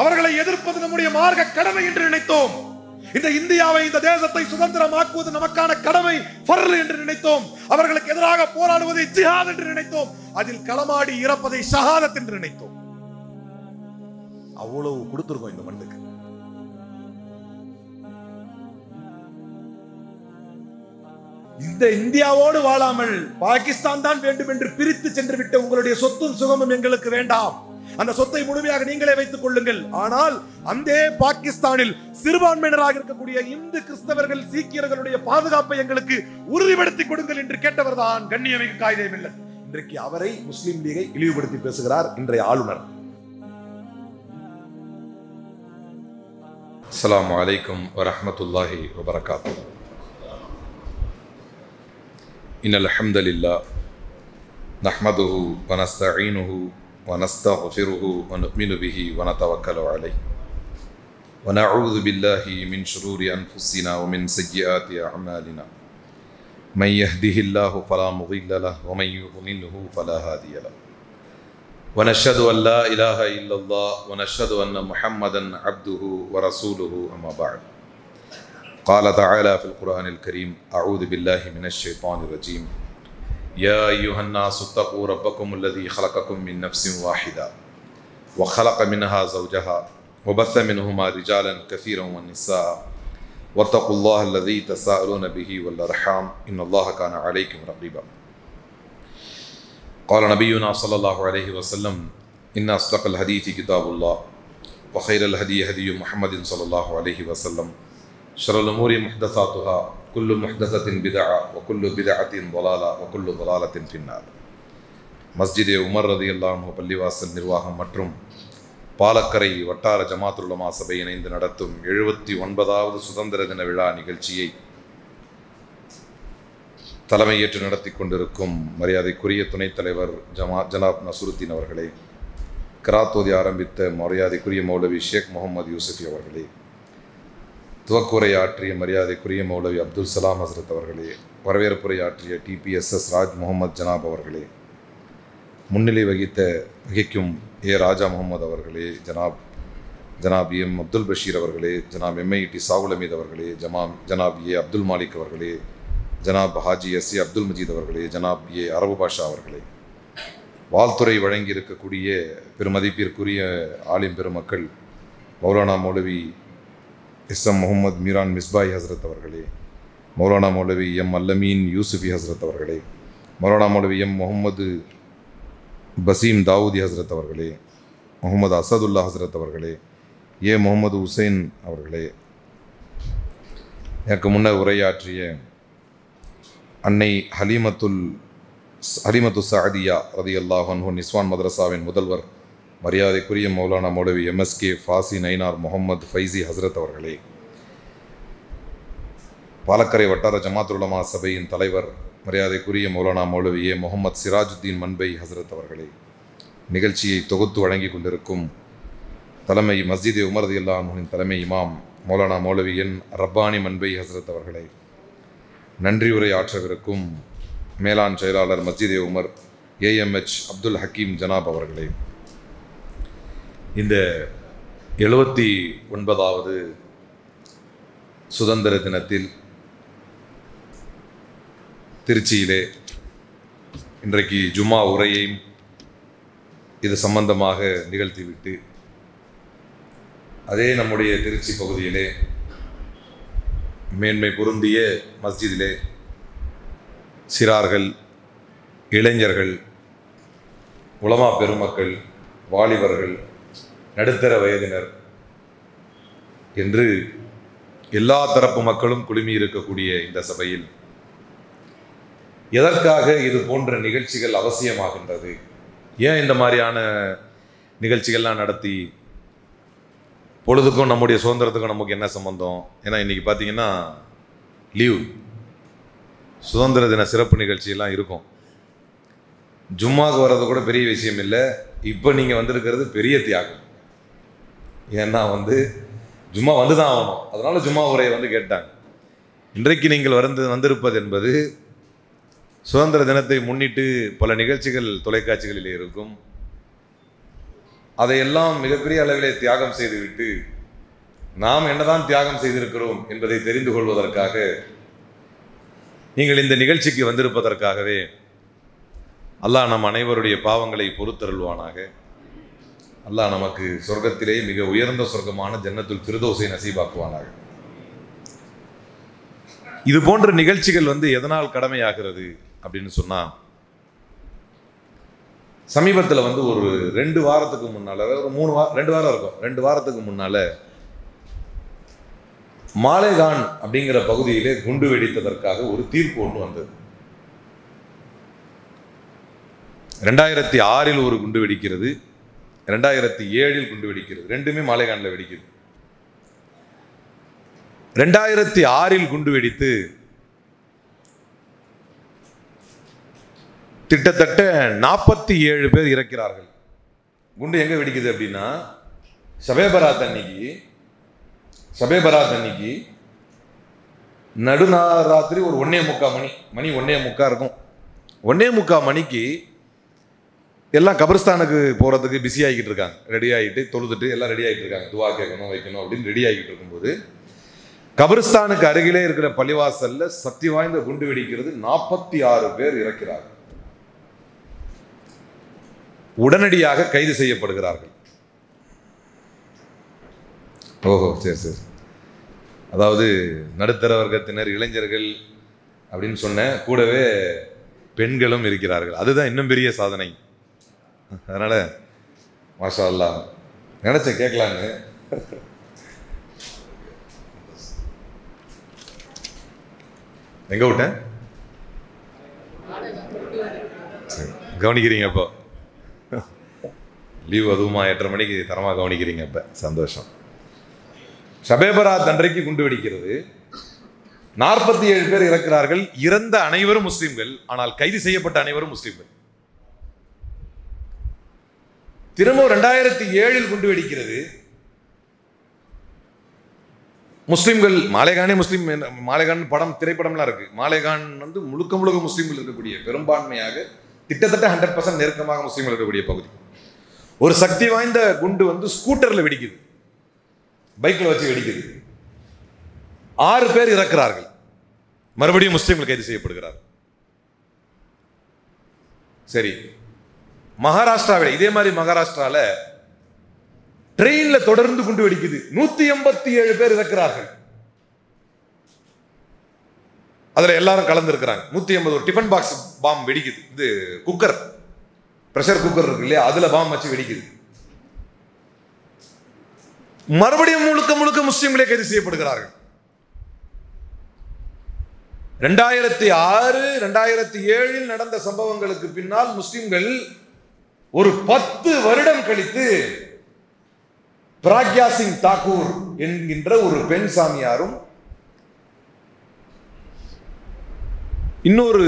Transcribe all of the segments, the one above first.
அவர்களை எதிர்ப்பது நம்முடைய மார்க்க கடமை என்று நினைத்தோம். இந்த இந்தியாவை, இந்த தேசத்தை சுதந்திரமாக்குவது நமக்கான கடமை, ஃபர்ல் என்று நினைத்தோம். அவர்களுக்கு எதிராக போராடுவதை ஜிஹாத் என்று நினைத்தோம். அதில் களமாடி இறப்பதை ஷஹாதத் என்று நினைத்தோம். அவ்வளவு கொடுத்திருக்கோம் இந்த மண்ணுக்கு. இந்த இந்தியாவோடு வாழாமல் பாகிஸ்தான் தான் வேண்டும் என்று பிரித்து சென்று விட்ட உங்களுடைய சொத்தும் சுகமும் எங்களுக்கு வேண்டாம். அந்த சொத்தை முழுமையாக நீங்களே வைத்துக் கொள்ளுங்கள். ஆனால் அந்த பாகிஸ்தானில் சிறுபான்மையினராக இருக்கக்கூடிய இந்து, கிறிஸ்தவர்கள், சீக்கியர்களுடைய பாதுகாப்பை எங்களுக்கு உறுதிப்படுத்திக் கொடுங்கள் என்று கேட்டவர் தான் கண்ணியமிகு காயிதே மில்லத். இன்றைக்கு அவரை முஸ்லிம் லீகை இழிவுபடுத்தி பேசுகிறார் இன்றைய ஆளுநர். அஸ்ஸலாமு அலைக்கும் வரஹ்மத்துல்லாஹி வபரகாத்துஹு. இன்னல் ஹம்தலில்லாஹ் நஹ்மதுஹு வ நஸ்தஈனுஹு வ நஸ்தக்ஃபிருஹு வ நு'மினு பிஹி வ நதவக்கலு அலைஹி வ நஊது பில்லாஹி மின் ஷுரூரி அன்ஃபுஸினா வ மின் ஸய்யிஆத்தி அஅமாலினா. மன் யஹ்திஹில்லாஹு ஃபலா முضில்ல லஹு வ மன் யுضللஹு ஃபலா ஹாதிய லஹு. ونشهد أن لا إله إلا الله ونشهد أن محمدا عبده ورسوله أما بعد. قال تعالى في القرآن الكريم: أعوذ بالله من الشيطان الرجيم. يا أيها الناس اتقوا ربكم الذي خلقكم من نفس واحدة وخلق منها زوجها وبث منهما رجالا كثيرا والنساء واتقوا الله الذي تساءلون به والأرحام إن الله كان عليكم رقيبا. قال نبينا صلى الله عليه وسلم: إن أصدق الحديث كتاب الله وخير الهدي هدي محمد صلى الله عليه وسلم شر الأمور محدثاتها كل محدثة بدعة وكل بدعة ضلالة وكل ضلالة في النار. மஸ்ஜித் உமர் ரலியல்லாஹு அன்ஹு பள்ளிவாசல் நிர்வாகம் மற்றும் பாலக்கரை வட்டார ஜமாத்துல் உலமா சபை இணைந்து நடத்தும் 79வது சுதந்திர தின விழா நிகழ்ச்சியை தலைமையேற்று நடத்தி கொண்டிருக்கும் மரியாதைக்குரிய துணைத் தலைவர் ஜனாப் நசுருத்தீன் அவர்களே, கிராத்தோதி ஆரம்பித்த மரியாதைக்குரிய மௌலவி ஷேக் முகமது யூசுஃபி அவர்களே, துவக்குரையாற்றிய மரியாதைக்குரிய மௌலவி அப்துல் சலாம் ஹசரத் அவர்களே, வரவேற்புரையாற்றிய டிபிஎஸ்எஸ் ராஜ் முகமது ஜனாப் அவர்களே, முன்னிலை வகிக்கும் ஏ ராஜா முகமது அவர்களே, ஜனாப் எம் அப்துல் பஷீர் அவர்களே, ஜனாப் எம்ஐடி சாகுல் அமீத் அவர்களே, ஜனாப் ஏ அப்துல் மாலிக் அவர்களே, ஜனாப் ஹாஜி எஸ் ஏ அப்துல் மஜீத் அவர்களே, ஜனாப் ஏ அரபு பாஷா அவர்களே, வாழ்த்துறை வழங்கி இருக்கக்கூடிய பெருமதிப்பிற்குரிய ஆலிம் பெருமக்கள் மௌலானா மௌலவி எஸ்எம் முகமது மீரான் மிஸ்பாய் ஹசரத் அவர்களே, மௌலானா மௌலவி எம் அல்லமீன் யூசுஃபி ஹசரத் அவர்களே, மௌலானா மௌலவி எம் முகமது பசீம் தாவூதி ஹசரத் அவர்களே, முகமது அசதுல்லா ஹசரத் அவர்களே, ஏ முகமது ஹுசைன் அவர்களே, எனக்கு முன்னர் உரையாற்றிய அன்னை ஹலீமத்து சாதியா ரலியல்லாஹு அன்ஹு நிஸ்வான் மதரசாவின் முதல்வர் மரியாதைக்குரிய மௌலானா மௌலவி எம்எஸ்கே ஃபாசி நைனார் முகமது ஃபைசி ஹசரத் அவர்களே, பாலக்கரை வட்டார ஜமாத்துல் உலமா சபையின் தலைவர் மரியாதைக்குரிய மௌலானா மௌலவி ஏ முகமது சிராஜுத்தீன் மன்பை ஹசரத் அவர்களே, நிகழ்ச்சியை தொகுத்து வழங்கி கொண்டிருக்கும் தலைமை மஸ்ஜித் உமர் ரலியல்லாஹு அன்ஹுவின் தலைமை இமாம் மௌலானா மௌலவி என் ரப்பானி மன்பை ஹசரத் அவர்களே, நன்றியுரை ஆற்றவிருக்கும் மேலாண் செயலாளர் மஸ்ஜித் உமர் ஏஎம்ஹெச் அப்துல் ஹக்கீம் ஜனாப் அவர்களே, இந்த 79வது சுதந்திர தினத்தில் திருச்சியிலே இன்றைக்கு ஜும்மா உரையையும் இது சம்பந்தமாக நிகழ்த்திவிட்டு அதே நம்முடைய திருச்சி பகுதியிலே மேன்மை பொருந்திய மஸ்ஜிதிலே சிறார்கள், இளைஞர்கள், உலமா பெருமக்கள், வாலிபர்கள், நடுத்தர வயதினர் என்று எல்லா தரப்பு மக்களும் குழுமி இருக்கக்கூடிய இந்த சபையில் எதற்காக இது போன்ற நிகழ்ச்சிகள் அவசியமாகின்றது? ஏன் இந்த மாதிரியான நிகழ்ச்சிகள்லாம் நடத்தி பொழுதுக்கும் நம்முடைய சுதந்திரத்துக்கும் நமக்கு என்ன சம்பந்தம்? ஏன்னா இன்றைக்கி பார்த்தீங்கன்னா லீவு, சுதந்திர தின சிறப்பு நிகழ்ச்சியெல்லாம் இருக்கும். ஜும்மாவுக்கு வர்றது கூட பெரிய விஷயம் இல்லை. இப்போ நீங்கள் வந்திருக்கிறது பெரிய தியாகம். ஏன்னா ஜும்மா வந்து தான் ஆகணும். அதனால் ஜும்மா உரையை கேட்டாங்க. இன்றைக்கு நீங்கள் வந்திருப்பது என்பது சுதந்திர தினத்தை முன்னிட்டு பல நிகழ்ச்சிகள் தொலைக்காட்சிகளில் இருக்கும். அதையெல்லாம் மிகப்பெரிய அளவிலே தியாகம் செய்துவிட்டு நாம் என்னதான் தியாகம் செய்திருக்கிறோம் என்பதை தெரிந்து கொள்வதற்காக நீங்கள் இந்த நிகழ்ச்சிக்கு வந்திருப்பதற்காகவே அல்லாஹ் நம் அனைவருடைய பாவங்களை பொறுத்தருள்வானாக. அல்லாஹ் நமக்கு சொர்க்கத்திலே மிக உயர்ந்த சொர்க்கமான ஜன்னத்துல் ஃபிர்தௌஸை நசீபாக்குவானாக. இது போன்ற நிகழ்ச்சிகள் எதனால் கடமையாகிறது அப்படின்னு சொன்னா, சமீபத்தில் ஒரு 2 வாரத்துக்கு முன்னால, ஒரு 2 வாரம் இருக்கும், 2 வாரத்துக்கு முன்னால மாலேகான் அப்படிங்கிற பகுதியிலே குண்டு வெடித்ததற்காக ஒரு தீர்ப்பு ஒன்று வந்தது. 2006 ஒரு குண்டு வெடிக்கிறது, 2007 குண்டு வெடிக்கிறது. ரெண்டுமே மாலேகான்ல வெடிக்குது. 2006 குண்டு வெடித்து கிட்டத்தட்ட 47 பேர் இறக்கிறார்கள். குண்டு எங்க வெடிக்குது அப்படின்னா, ஷபே பராத் அன்னைக்கு நடுராத்திரி ஒரு 1:45 மணி 1:45 இருக்கும். 1:45 மணிக்கு எல்லாம் கபிரஸ்தானுக்கு போகிறதுக்கு பிஸி ஆகிக்கிட்டு இருக்காங்க. ரெடி ஆகிட்டு தொழுதுட்டு எல்லாம் ரெடி ஆகிட்டு இருக்காங்க. துவா கேட்கணும் வைக்கணும் அப்படின்னு ரெடி ஆகிட்டு இருக்கும்போது கபிரஸ்தானுக்கு அருகிலே இருக்கிற பள்ளிவாசல்ல சக்தி வாய்ந்த குண்டு வெடிக்கிறது. 46 பேர் இறக்கிறார்கள். உடனடியாக கைது செய்யப்படுகிறார்கள். ஓஹோ, சரி சரி. அதாவது நடுத்தர வர்க்கத்தினர், இளைஞர்கள் அப்படின்னு சொன்ன கூடவே பெண்களும் இருக்கிறார்கள். அதுதான் இன்னும் பெரிய சாதனை. அதனால மாஷா அல்லாஹ் நினைச்ச கேட்கலான்னு. எங்க விட்டேன்? கவனிக்கிறீங்க அப்போ? லீவ் அதுவுமா 8:30 மணிக்கு தரமா கவனிக்கிறீங்க. அப்ப சந்தோஷம். ஷபே பராத் அன்றைக்கு குண்டு வெடிக்கிறது. 47 பேர் இறக்கிறார்கள். இறந்த அனைவரும் முஸ்லிம்கள், ஆனால் கைது செய்யப்பட்ட அனைவரும் முஸ்லிம்கள். திரும்ப 2007 குண்டு வெடிக்கிறது. முஸ்லிம்கள், மாலேகானே முஸ்லிம், மாலேகான் படம் திரைப்படம்லாம் இருக்கு. மாலேகான் முழுக்க முழுக்க முஸ்லிம்கள் இருக்கக்கூடிய, பெரும்பான்மையாக கிட்டத்தட்ட 100% நெருக்கமாக முஸ்லிம்கள் இருக்கக்கூடிய பகுதி. ஒரு சக்தி வாய்ந்த குண்டு ஸ்கூட்டர்ல வெடிக்குது, பைக்ல வச்சு வெடிக்குது. 6 பேர் இறக்கிறார்கள். மறுபடியும் முஸ்லிம்கள் கைது செய்யப்படுகிறார். சரி, மகாராஷ்டிராவில் இதே மாதிரி மகாராஷ்டிரால ட்ரெயின்ல தொடர்ந்து குண்டு வெடிக்குது. 187 பேர் இறக்கிறார்கள். அதுல எல்லாரும் கலந்து இருக்கிறாங்க. 180 ஒரு டிஃபன் பாக்ஸ் பாம் வெடிக்குது. இது குக்கர், பிரஷர் குக்கர் இருக்கு இல்லையா, அதுல பாம் வச்சு வெடிக்குது. மறுபடியும் முழுக்க முழுக்க முஸ்லிம்களே கைது செய்யப்படுகிறார்கள். 2006 2007 நடந்த சம்பவங்களுக்கு பின்னால் முஸ்லிம்கள் ஒரு 10 வருடம் கழித்து பிராக்யா சிங் தாக்கூர் என்கின்ற ஒரு பெண் சாமியாரும் இன்னொரு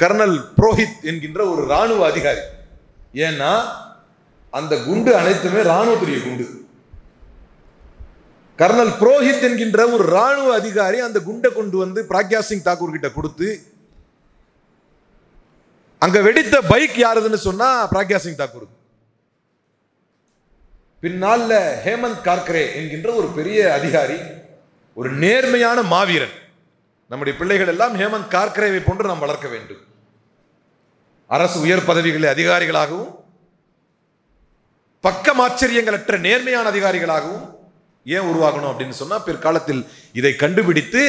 கர்னல் புரோஹித் என்கின்ற ஒரு ராணுவ அதிகாரி, ஏன்னா அந்த குண்டு அனைத்துமே ராணுவத்துடைய குண்டு. கர்னல் புரோஹித் என்கின்ற ஒரு ராணுவ அதிகாரி அந்த குண்டை கொண்டு பிராக்யா சிங் தாக்கூர் கிட்ட கொடுத்து, அங்க வெடித்த பைக் யாருதுன்னு சொன்னா பிராக்யா சிங் தாக்கூர். பின்னால ஹேமந்த் கார்கரே என்கின்ற ஒரு பெரிய அதிகாரி, ஒரு நேர்மையான மாவீரன். நம்முடைய பிள்ளைகள் எல்லாம் ஹேமந்த் கார்கரேவை போன்று நாம் வளர்க்க வேண்டும். அரசு உயர் பதவிகளில் அதிகாரிகளாகவும் பக்கமாச்சரியங்களற்ற நேர்மையான அதிகாரிகளாகவும் ஏன் உருவாகணும் அப்படின்னு சொன்னா, பிற்காலத்தில் இதை கண்டுபிடித்து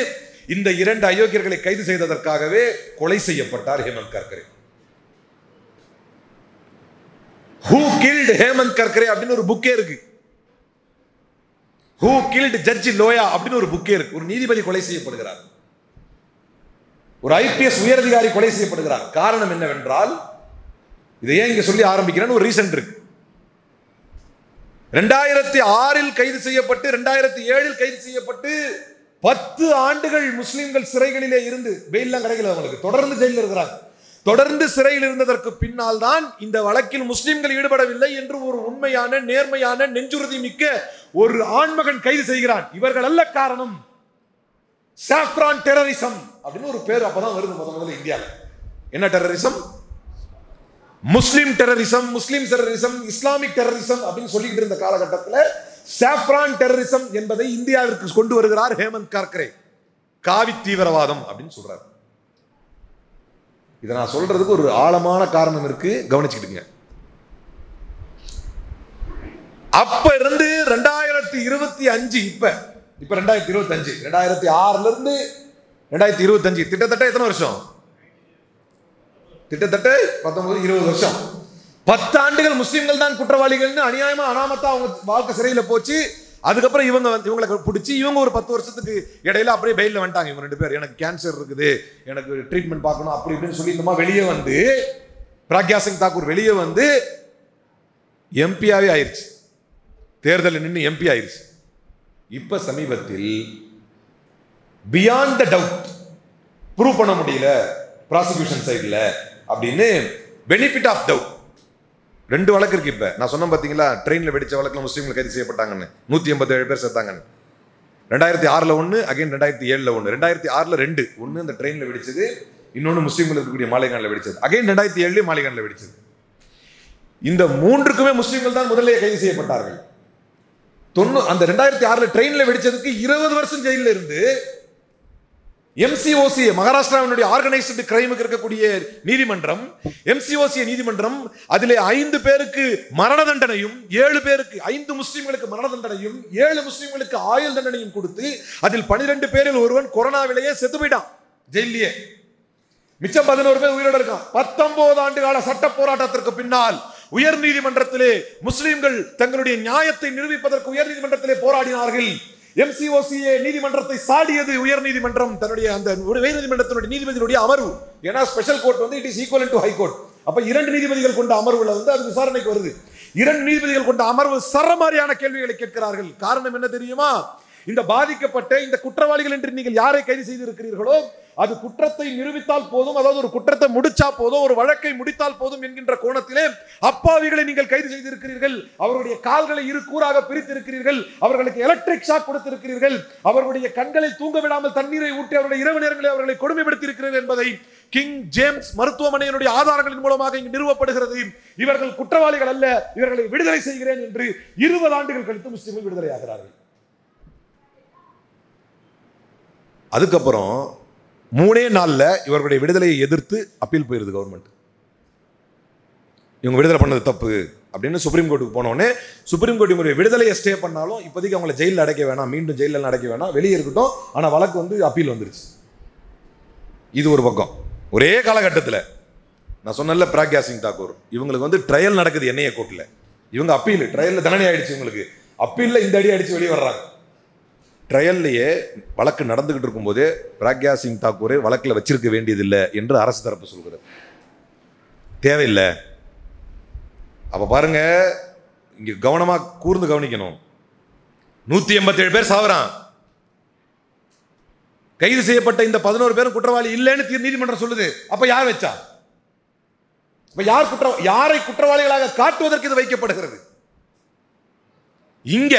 இந்த 2 அயோக்கியர்களை கைது செய்ததற்காகவே கொலை செய்யப்பட்டார் ஹேமந்த் கார்கரே. Who killed ஹேமந்த் கர்கரே அப்படின்னு ஒரு புக்கே இருக்கு. Who killed ஜட்ஜ் லோயா அப்படின்னு ஒரு புக்கே இருக்கு. ஒரு நீதிபதி கொலை செய்யப்படுகிறார், ஒரு IPS உயரதிகாரி கொலை செய்யப்படுகிறார். காரணம் என்னவென்றால், இதை ஏன் இங்க சொல்லி ஆரம்பிக்கிறேன்னு ஒரு ரீசன் இருக்கு. 2006 கைது செய்யப்பட்டு 2007 கைது செய்யப்பட்டு 10 ஆண்டுகள் முஸ்லிம்கள் சிறைகளிலே இருந்து, பெயில்லாம் கிடைக்கல அவங்களுக்கு, தொடர்ந்து ஜெயிலில் இருக்கிறாங்க. தொடர்ந்து சிறையில் இருந்ததற்கு பின்னால் தான் இந்த வழக்கில் முஸ்லிம்கள் ஈடுபடவில்லை என்று ஒரு உண்மையான, நேர்மையான, நெஞ்சுறுதி மிக்க ஒரு ஆண்மகன் கைது செய்கிறான். இவர்கள் அல்ல காரணம். Saffron terrorism. டெரரிசம் அப்படின்னு ஒரு பேர் அப்பதான் வருது முதல்ல இந்தியாவில். என்ன டெரரிசம்? முஸ்லிம் டெரரிசம், இஸ்லாமிக் டெரரிசம் அப்படின்னு சொல்லிட்டு இருந்த காலகட்டத்தில் சாஃப்ரான் டெரரிசம் என்பதை இந்தியாவிற்கு கொண்டு வருகிறார் ஹேமந்த் கர்கரே. காவி தீவிரவாதம் அப்படின்னு சொல்றாரு. இதை நான் சொல்றதுக்கு ஒரு ஆழமான காரணம் இருக்கு, கவனிச்சுக்கிட்டுங்க. அப்ப இருந்து 2025 இப்ப 2025 2006ல இருந்து 2025 கிட்டத்தட்ட எத்தனை வருஷம்? கிட்டத்தட்ட 19-20 வருஷம். 10 ஆண்டுகள் முஸ்லிம்கள் தான் குற்றவாளிகள்னு அநியாயமா அனாமத்தா அவங்க வாழ்க்கை சிறையில போச்சு. அதுக்கப்புறம் இவங்களை பிடிச்சி இவங்க ஒரு 10 வருஷத்துக்கு இடையில அப்படியே பெயில வந்துட்டாங்க. இவங்க 2 பேர், எனக்கு கேன்சர் இருக்குது, எனக்கு ட்ரீட்மெண்ட் பார்க்கணும் அப்படி இப்படின்னு சொல்லி இந்த வெளியே வந்து பிரக்யா சிங் தாக்கூர் வெளியே வந்து எம்பியாவே ஆயிருச்சு. தேர்தலில் நின்று எம்பி ஆயிருச்சு. இப்ப சமீபத்தில் பியாண்ட் த டவுட், ப்ரூவ் பண்ண முடியல ப்ராசிக்யூஷன் சைட்ல அப்படின்னு பெனிஃபிட் ஆஃப் டவுட் 2 வழக்கு இருக்கு. இப்ப நான் சொன்ன பாத்தீங்களா, ட்ரெயின்ல வெடிச்ச வழக்குல முஸ்லீம்கள் கைது செய்யப்பட்டாங்கன்னு 187 பேர் செத்தாங்கன்னு. 2006ல 1, அகைன் 2007ல 1. 2006ல 2, ஒன்னு அந்த ட்ரெயின்ல வெடிச்சது, இன்னொன்னு முஸ்லீம்கள் இருக்கக்கூடிய மாலைகான்ல வெடிச்சது. அகைன் 2007 மாலைகான்ல வெடிச்சது. இந்த 3க்குமே முஸ்லீம்கள் தான் முதல்ல கைது செய்யப்பட்டார்கள். அந்த 2006ல ட்ரெயின்ல வெடிச்சதுக்கு 20 வருஷம் ஜெயில இருந்து MCOC மகாராஷ்டிராவினுடைய ஆர்கனைஸ்டு கிரைமுக்கு இருக்கக்கூடிய நீதிமன்றம், MCOC நீதிமன்றம் அதிலே 5 பேருக்கு மரண தண்டனையும் 7 பேருக்கு 5 முஸ்லிம்களுக்கு மரண தண்டனையும் 7 முஸ்லிம்களுக்கு ஆயுள் தண்டனையும் கொடுத்து அதில் 12 பேரில் ஒருவன் கொரோனாவிலேயே செத்து போயிட்டான் ஜெயிலே. மிச்சம் 11 பேர் உயிரோட இருக்கான். 19 ஆண்டு கால சட்ட போராட்டத்திற்கு பின்னால் உயர் நீதிமன்றத்திலே முஸ்லிம்கள் தங்களுடைய நியாயத்தை நிரூபிப்பதற்கு உயர் நீதிமன்றத்திலே போராடினார்கள். MCOC நீதிமன்றத்தை சாடியது உயர் நீதிமன்றம் தன்னுடைய அந்த உயர் நீதிமன்றத்தினுடைய நீதிபதிகளுடைய அமர்வு. ஏன்னா ஸ்பெஷல் கோர்ட் வந்து it is equal to high court. அப்ப 2 நீதிபதிகள் கொண்ட அமர்வுல வந்து அது விசாரணைக்கு வருது. 2 நீதிபதிகள் கொண்ட அமர்வு சரமாரியான கேள்விகளை கேட்கிறார்கள். காரணம் என்ன தெரியுமா? இந்த பாதிக்கப்பட்ட இந்த குற்றவாளிகள் என்று நீங்கள் யாரை கைது செய்திருக்கிறீர்களோ அது குற்றத்தை நிரூபித்தால் போதும், அதாவது ஒரு குற்றத்தை முடிச்சா போதும், ஒரு வழக்கை முடித்தால் போதும் என்கின்ற கோணத்திலே அப்பாவிகளை நீங்கள் கைது செய்திருக்கிறீர்கள். அவருடைய கால்களை 2 கூறாக பிரித்திருக்கிறீர்கள். அவர்களுக்கு எலக்ட்ரிக் ஷாக் கொடுத்திருக்கிறீர்கள். அவர்களுடைய கண்களை தூங்க விடாமல் தண்ணீரை ஊற்றி அவருடைய இரவு நேரங்களில் அவர்களை கொடுமைப்படுத்தி இருக்கிறீர்கள் என்பதை கிங் ஜேம்ஸ் மருத்துவமனையினுடைய ஆதாரங்களின் மூலமாக இங்கு நிறுவப்படுகிறது. இவர்கள் குற்றவாளிகள் அல்ல, இவர்களை விடுதலை செய்கிறேன் என்று 20 ஆண்டுகள் கழித்து முஸ்லிம்கள் விடுதலை ஆகிறார்கள். அதுக்கப்புறம் 3 நாள்ல இவர்களுடைய விடுதலையை எதிர்த்து அப்பீல் போயிருது கவர்மெண்ட். இவங்க விடுதலை பண்ணது தப்பு அப்படின்னு சுப்ரீம் கோர்ட்டுக்கு போனோடனே சுப்ரீம் கோர்ட் இவருடைய விடுதலையை ஸ்டே பண்ணாலும் இப்போதைக்கு அவங்களை ஜெயிலில் அடைக்க வேணாம், மீண்டும் ஜெயிலில் அடைக்க வேணாம், வெளியே இருக்கட்டும். ஆனால் வழக்கு வந்து அப்பீல் வந்துருச்சு. இது ஒரு பக்கம். ஒரே காலகட்டத்தில் நான் சொன்னல பிரக்யா சிங் தாக்கூர் இவங்களுக்கு வந்து ட்ரையல் நடக்குது என்ஐஏ கோர்ட்டில். இவங்க அப்பீல், ட்ரையலில் தண்டனை ஆயிடுச்சு இவங்களுக்கு. அப்பீலில் இந்த அடி அடித்து வெளியே வர்றாங்க. ட்ரையல்லையே வழக்கு நடந்துகிட்டு இருக்கும்போதே பிரக்யா சிங் தாக்கூரை வழக்கில் வச்சிருக்க வேண்டியதில்லை என்று அரசு தரப்பு சொல்கிறது. தேவையில்லை. அப்ப பாருங்க, இங்க கவனமா கூர்ந்து கவனிக்கணும். 187 பேர் சாவறான். கைது செய்யப்பட்ட இந்த 11 பேரும் குற்றவாளி இல்லைன்னு நீதிமன்றம் சொல்லுது. அப்ப யார் வச்சா? அப்ப யாரை குற்றவாளிகளாக காட்டுவதற்கு இது வைக்கப்படுகிறது? இங்க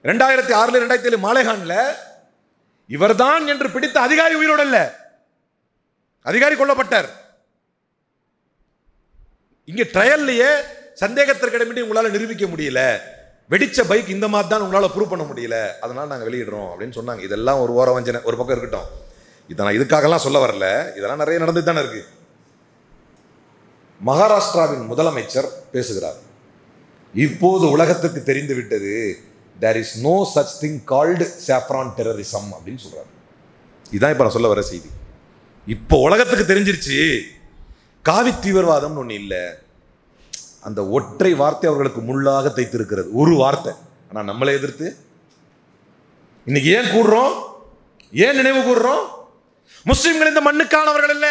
2006 2007 மாலைகான்ல இவர்தான் என்று பிடித்த அதிகாரி உயிரோடு அல்ல, அதிகாரி கொல்லப்பட்டார். இங்க ட்ரையல்லையே சந்தேகத்திற்கிடமின்றி உங்களால நிரூபிக்க முடியல, வெடிச்ச பைக் இந்த மாதிரி தான் உங்களால ப்ரூவ் பண்ண முடியல, அதனால நாங்க வெளியிடுறோம் அப்படின்னு சொன்னாங்க. இதெல்லாம் ஒரு ஓர வஞ்சனை ஒரு பக்கம் இருக்கட்டும். இதை நான் இதுக்காகலாம் சொல்ல வரல, இதெல்லாம் நிறைய நடந்துட்டு தானே இருக்கு. மகாராஷ்டிராவின் முதலமைச்சர் பேசுகிறார். இப்போது உலகத்துக்கு தெரிந்து விட்டது, there is no such thing called saffron terrorism அப்படின்னு சொல்றாரு. இதான் இப்ப நான் சொல்ல வர செய்தி. இப்போ உலகத்துக்கு தெரிஞ்சிருச்சு காவி தீவிரவாதம் ஒண்ணு இல்லை. அந்த ஒற்றை வார்த்தை அவர்களுக்கு முள்ளாக தைத்திருக்கிறது, ஒரு வார்த்தை. ஆனா நம்மளை எதிர்த்து இன்னைக்கு ஏன் கூடுறோம், ஏன் நினைவு கூறுறோம்? முஸ்லிம்கள் இந்த மண்ணுக்கானவர்கள் இல்ல.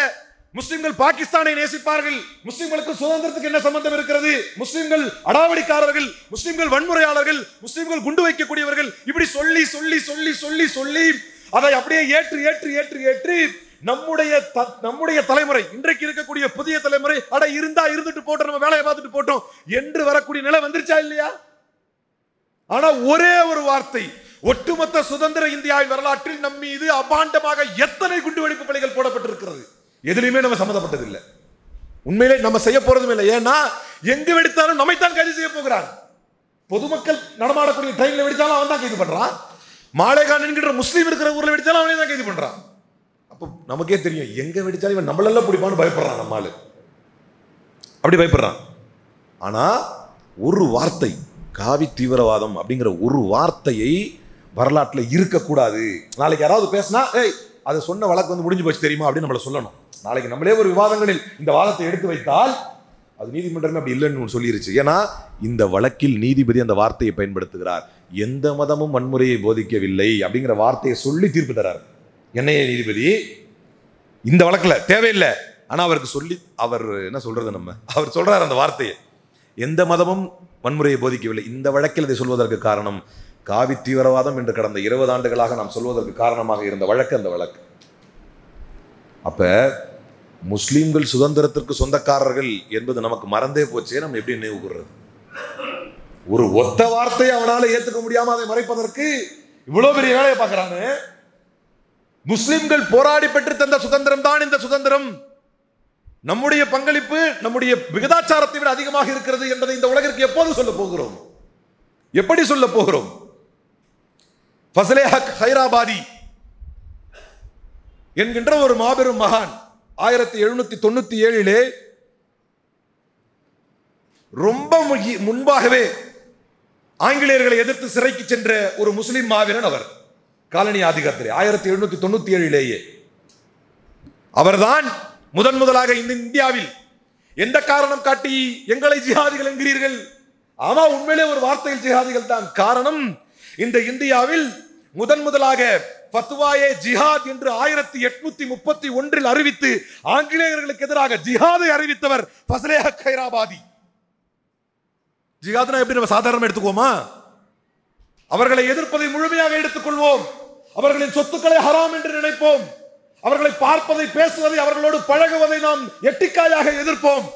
முஸ்லிம்கள் பாகிஸ்தானை நேசிப்பார்கள். முஸ்லிம்களுக்கு சுதந்திரத்துக்கு என்ன சம்பந்தம் இருக்கிறது? முஸ்லிம்கள் அடாவடிக்காரர்கள், முஸ்லிம்கள் வன்முறையாளர்கள், முஸ்லிம்கள் குண்டு வைக்கக்கூடியவர்கள், இப்படி சொல்லி சொல்லி சொல்லி சொல்லி சொல்லி அதை அப்படியே ஏற்று ஏற்று ஏற்று ஏற்று நம்முடைய தலைமுறை, இன்றைக்கு இருக்கக்கூடிய புதிய தலைமுறை, அட இருந்தா இருந்துட்டு போட்டோம், நம்ம வேலையை பார்த்துட்டு போட்டோம் என்று வரக்கூடிய நிலை வந்துருச்சா இல்லையா? ஆனா ஒரே ஒரு வார்த்தை, ஒட்டுமொத்த சுதந்திர இந்தியாவின் வரலாற்றில் நம் மீது அபாண்டமாக எத்தனை குண்டுவெடிப்பு பணிகள் போடப்பட்டிருக்கிறது, எதிலுமே நம்ம சம்மந்தப்பட்டதில்லை. உண்மையிலே நம்ம செய்ய போறதும் இல்லை. ஏன்னா எங்கு வெடித்தாலும் நம்மைத்தான் கைது செய்ய போகிறான். பொதுமக்கள் நடமாடக்கூடிய ட்ரெயின்ல வெடித்தாலும் அவன் தான் கைது பண்றான். மாலேகான் என்கிற முஸ்லீம் இருக்கிற ஊர்ல வெடித்தாலும் அவனே தான் கைது பண்றான். அப்போ நமக்கே தெரியும் எங்க வெடிச்சாலும் இவன் நம்மளெல்லாம் பிடிப்பான்னு பயப்படுறான். நம்மால் அப்படி பயப்படுறான். ஆனா ஒரு வார்த்தை, காவி தீவிரவாதம் அப்படிங்கிற ஒரு வார்த்தையை வரலாற்றில் இருக்கக்கூடாது. நாளைக்கு யாராவது பேசினா ஏய் அதை சொன்ன வழக்கு வந்து முடிஞ்சு போச்சு தெரியுமா அப்படின்னு நம்மளை சொல்லணும். நாளைக்கு நம்மளே ஒரு விவாதங்களில் இந்த வாதத்தை எடுத்து வைத்தால் அது நீதிமன்றமே அப்படி இல்லைன்னு சொல்லிருச்சு. ஏன்னா இந்த வழக்கில் நீதிபதி அந்த வார்த்தையை பயன்படுத்துகிறார். எந்த மதமும் வன்முறையை போதிக்கவில்லை அப்படிங்கிற வார்த்தையை சொல்லி தீர்ப்பு தரார். என்னைய நீதிபதி இந்த வழக்கில் தேவையில்லை, ஆனா அவருக்கு சொல்லி அவர் என்ன சொல்றது, அவர் சொல்றார் அந்த வார்த்தையை, எந்த மதமும் வன்முறையை போதிக்கவில்லை. இந்த வழக்கில் இதை சொல்வதற்கு காரணம் காவி தீவிரவாதம் என்று கடந்த 20 ஆண்டுகளாக நாம் சொல்வதற்கு காரணமாக இருந்த வழக்கு அந்த வழக்கு. அப்ப முஸ்லிம்கள் சுதந்திரத்திற்கு சொந்தக்காரர்கள் என்பது நமக்கு மறந்தே போச்சே. நம்ம எப்படி நினைவு கூறுறது? ஒரு ஒத்த வார்த்தையை அவனால ஏத்துக்க முடியாம அதை மறைப்பதற்கு இவ்வளவு பெரிய வேலையை பார்க்கிறானு. முஸ்லிம்கள் போராடி பெற்று தந்த சுதந்திரம் தான் இந்த சுதந்திரம். நம்முடைய பங்களிப்பு நம்முடைய விகிதாச்சாரத்தை விட அதிகமாக இருக்கிறது என்பதை இந்த உலகிற்கு எப்போது சொல்ல போகிறோம்? எப்படி சொல்ல போகிறோம்? ஃபஸ்லே ஹக் ஹைராபாதி என்கின்ற ஒரு மாபெரும் மகான் 1797 ரொம்ப முன்பாகவே ஆங்கிலேயர்களை எதிர்த்து சிறைக்கு சென்ற ஒரு முஸ்லிம் மாவீரன். அவர் காலனி ஆதிக்கத்திலே 1797 அவர்தான் முதலாக இந்த இந்தியாவில் எந்த காரணம் காட்டி எங்களை ஜிஹாதிகள் என்கிறீர்கள்? ஆமா, உண்மையிலே ஒரு வார்த்தையில் ஜிஹாதிகள் தான். காரணம், இந்த இந்தியாவில் முதலாக ஃபத்வாயே ஜிஹாத் என்று 1831 அறிவித்து ஆங்கிலேயர்களுக்கு எதிராக ஜிஹாதை அறிவித்தவர் ஃபஸ்லே ஹக் ஹைராபாதி. ஜிஹாத்னா எப்படி நம்ம சாதாரணமா எடுத்துக்குவோமா? அவர்களை எதிர்ப்பதை முழுமையாக எடுத்துக்கொள்வோம். அவர்களின் சொத்துக்களை ஹராம் என்று நினைப்போம். அவர்களை பார்ப்பதை, பேசுவதை, அவர்களோடு பழகுவதை நாம் எட்டிக்காயாக எதிர்ப்போம்.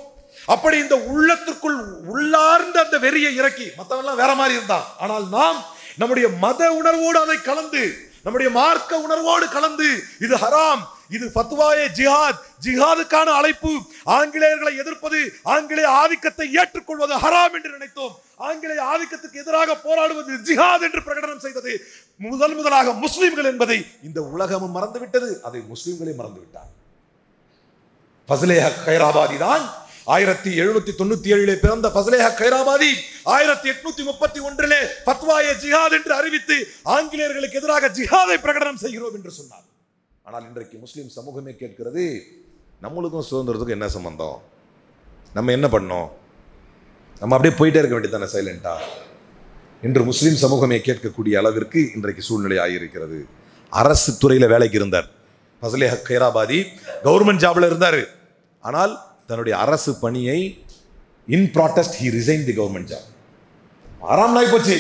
அப்படி இந்த உள்ளத்திற்குள் உள்ளார்ந்த அந்த வெறியை இறக்கி, மற்றவெல்லாம் வேற மாதிரி இருந்தான், ஆனால் நாம் நம்முடைய மத உணர்வோடு அதை கலந்து, நம்முடைய மார்க்க உணர்வோடு கலந்து, இது ஹராம், இது ஃபத்வாயே ஜிஹாத், ஜிஹாதுக்கான அழைப்பு, ஆங்கிலேயர்களை எதிர்ப்பது, ஆங்கிலேய ஆதிக்கத்தை ஏற்றுக்கொள்வது ஹராம் என்று நினைத்தோம். ஆங்கிலேய ஆதிக்கத்துக்கு எதிராக போராடுவது ஜிஹாத் என்று பிரகடனம் செய்தது முதலாக முஸ்லிம்கள் என்பதை இந்த உலகமும் மறந்துவிட்டது. அதை முஸ்லிம்களே மறந்துவிட்டார். ஃபஸ்லே ஹக் ஹைராபாதி தான் 1797 பிறந்த ஃபஸ்லே ஹக் ஹைராபாதி 1831 ஃபத்வாயே ஜிஹாத் என்று அறிவித்து ஆங்கிலேயர்களுக்கு எதிராக ஜிஹாதை பிரகடனம் செய்கிறோம் என்று சொன்னார். ஆனால் இன்றைக்கு முஸ்லிம் சமூகமே கேட்கிறது, நம்மளுக்கும் சுதந்திரத்துக்கும் என்ன சம்பந்தம்? நம்ம என்ன பண்ணோம்? நம்ம அப்படியே போயிட்டே இருக்க வேண்டியதானே சைலண்டா என்று முஸ்லிம் சமூகமே கேட்கக்கூடிய அளவிற்கு இன்றைக்கு சூழ்நிலை ஆகியிருக்கிறது. அரசு துறையில் வேலைக்கு இருந்தார் ஃபஸ்லே ஹக் ஹைராபாதி, கவர்மெண்ட் ஜாப்ல இருந்தார். ஆனால் தன்னுடைய அரசு பணியை in protest he resign the government job. ஆறாம் நாய் போச்சு,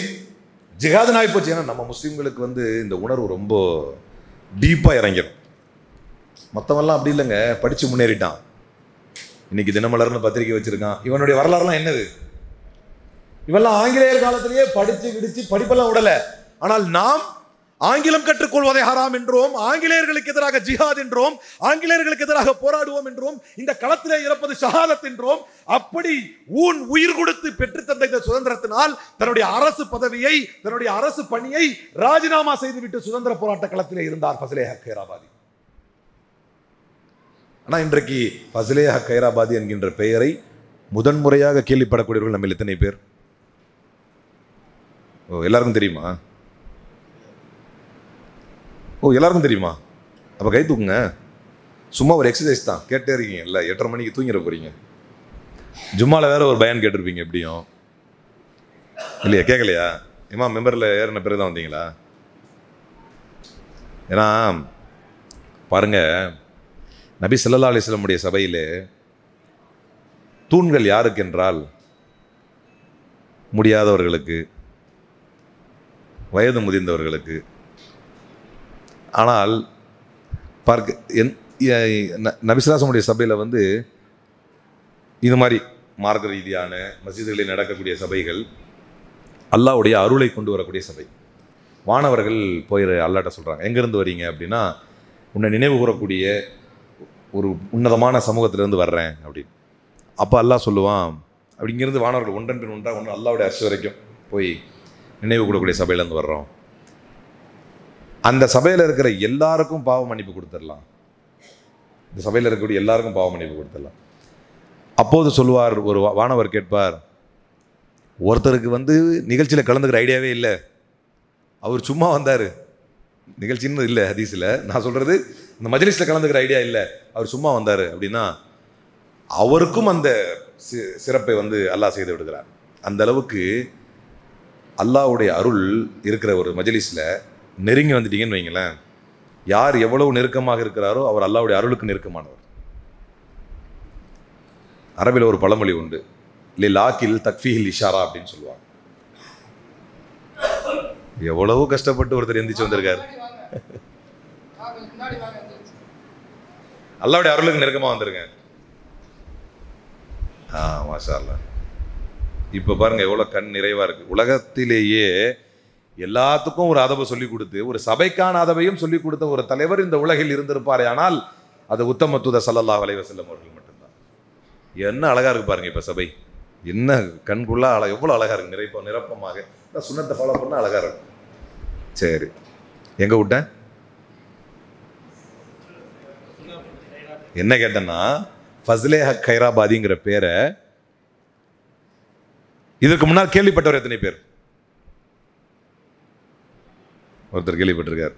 ஜிஹாத் நாய் போச்சு. ஏன்னா நம்ம முஸ்லீம்களுக்கு இந்த உணர்வு ரொம்ப டீப்பாக இறங்கிடும். மற்றவெல்லாம் அப்படி இல்லைங்க, படித்து முன்னேறிட்டான், இன்னைக்கு தினமலர்னு பத்திரிக்கை வச்சிருக்கான். இவனுடைய வரலாறுலாம் என்னது? இவெல்லாம் ஆங்கிலேயர் காலத்திலேயே படித்து விடிச்சு படிப்பெல்லாம் விடல. ஆனால் நாம் ஆங்கிலம் கற்றுக்கொள்வதை ஹராம் என்றோம், ஆங்கிலேயர்களுக்கு எதிராக ஜிஹாத் என்றோம், ஆங்கிலேயர்களுக்கு எதிராக போராடுவோம் என்றோம், இந்த களத்திலே இறப்பது ஷஹாதத் என்றோம். அப்படி உயிர் கொடுத்து பெற்று தந்த இந்த சுதந்திரத்தினால் தன்னுடைய அரசு பதவியை, தன்னுடைய அரசு பணியை ராஜினாமா செய்துவிட்டு சுதந்திர போராட்ட களத்திலே இருந்தார் ஃபஸ்லே ஹக் ஹைராபாதி. ஆனா இன்றைக்கு ஃபஸ்லே ஹக் ஹைராபாதி என்கின்ற பெயரை முதன்முறையாக கேள்விப்படக்கூடியவர்கள் நம்ம எத்தனை பேர்? எல்லாருக்கும் தெரியுமா? எல்லாருக்கும் தெரியுமா? அப்போ கை தூக்குங்க. சும்மா ஒரு எக்ஸசைஸ் தான், கேட்டே இருக்கீங்க. இல்லை 8:30 மணிக்கு தூங்கிட போறீங்க. ஜும்மால வேற ஒரு பயான் கேட்டிருப்பீங்க எப்படியும் இல்லையா? கேட்கலையா? இமாம் மெம்பரில் ஏறின பிறகு தான் வந்தீங்களா? ஏன்னா பாருங்க, நபி ஸல்லல்லாஹு அலைஹி வஸல்லம் உடைய சபையிலே தூண்கள் யாருக்கு என்றால் முடியாதவர்களுக்கு, வயது முதிர்ந்தவர்களுக்கு. ஆனால் பார்க்க நபிஸ்லாசமுடைய சபையில் இது மாதிரி மார்க்க ரீதியான மஸ்ஜிதுகளில் நடக்கக்கூடிய சபைகள் அல்லாஹ்வுடைய அருளை கொண்டு வரக்கூடிய சபை. வானவர்கள் போய் அல்லாஹ்ட்ட சொல்கிறாங்க, எங்கேருந்து வரீங்க அப்படின்னா, உன்னை நினைவு கூறக்கூடிய ஒரு உன்னதமான சமூகத்திலேருந்து வர்றேன் அப்படின்னு. அப்போ அல்லாஹ் சொல்லுவான், அப்படிங்கிறது வானவர்கள் ஒன்றன் பின் ஒன்றாக ஒன்று அல்லாஹ்வுடைய அர்ஷ் வரைக்கும் போய் நினைவு கூடக்கூடிய சபையிலேருந்து வர்றோம். அந்த சபையில் இருக்கிற எல்லாருக்கும் பாவ மன்னிப்பு கொடுத்துடலாம். இந்த சபையில் இருக்கக்கூடிய எல்லாருக்கும் பாவ மன்னிப்பு கொடுத்துடலாம். அப்போது சொல்லுவார், ஒரு வானவர் கேட்பார், ஒருத்தருக்கு நிகழ்ச்சியில் கலந்துக்கிற ஐடியாவே இல்லை, அவர் சும்மா வந்தார், நிகழ்ச்சின்னு இல்லை ஹதீஸில், நான் சொல்கிறது இந்த மஜ்லிஸில் கலந்துக்கிற ஐடியா இல்லை, அவர் சும்மா வந்தார் அப்படின்னா அவருக்கும் அந்த சிறப்பை அல்லாஹ் செய்து விடுகிறார். அந்த அளவுக்கு அல்லாஹ்வுடைய அருள் இருக்கிற ஒரு மஜ்லிஸில் நெருங்கி வந்துட்டீங்கன்னு வைங்களேன், யார் எவ்வளவு நெருக்கமாக இருக்கிறாரோ அவர் அல்லாஹ்வுடைய அருளுக்கு நெருக்கமானவர். அரபில் ஒரு பழமொழி உண்டு, லாக்கில் தக்ஃபீஹில் இஷாரா அப்படின்னு சொல்லுவாங்க. எவ்வளவோ கஷ்டப்பட்டு ஒருத்தர் எந்திரிச்சு வந்திருக்காரு, அல்லாஹ்வுடைய அருளுக்கு நெருக்கமாக வந்துருங்க. மாஷா அல்லாஹ். இப்போ பாருங்க எவ்வளோ கண் நிறைவாக இருக்குது. உலகத்திலேயே எல்லாத்துக்கும் ஒரு அதபை சொல்லிக் கொடுத்து, ஒரு சபைக்கான அதபையும் சொல்லிக் கொடுத்த ஒரு தலைவர் இந்த உலகில் இருந்திருப்பாரே ஆனால் அது உத்தம தூதர் ஸல்லல்லாஹு அலைஹி வஸல்லம் அவர்கள் மட்டும்தான். என்ன அழகாக இருக்கு பாருங்க இப்போ சபை, என்ன கண்குள்ளா எவ்வளோ அழகாக இருக்கு, நிரப்பமாக. சுன்னத்தை ஃபாலோ பண்ணால் அழகாக இருக்கும். சரி, எங்கே விட்டேன்? என்ன கேட்டேன்னா, ஃபஸ்லே ஹக் கைராபாதிங்கிற பேரை இதற்கு முன்னால் கேள்விப்பட்டவர் எத்தனை பேர்? ஒருத்தர் கேள்விப்பட்டிருக்கார்.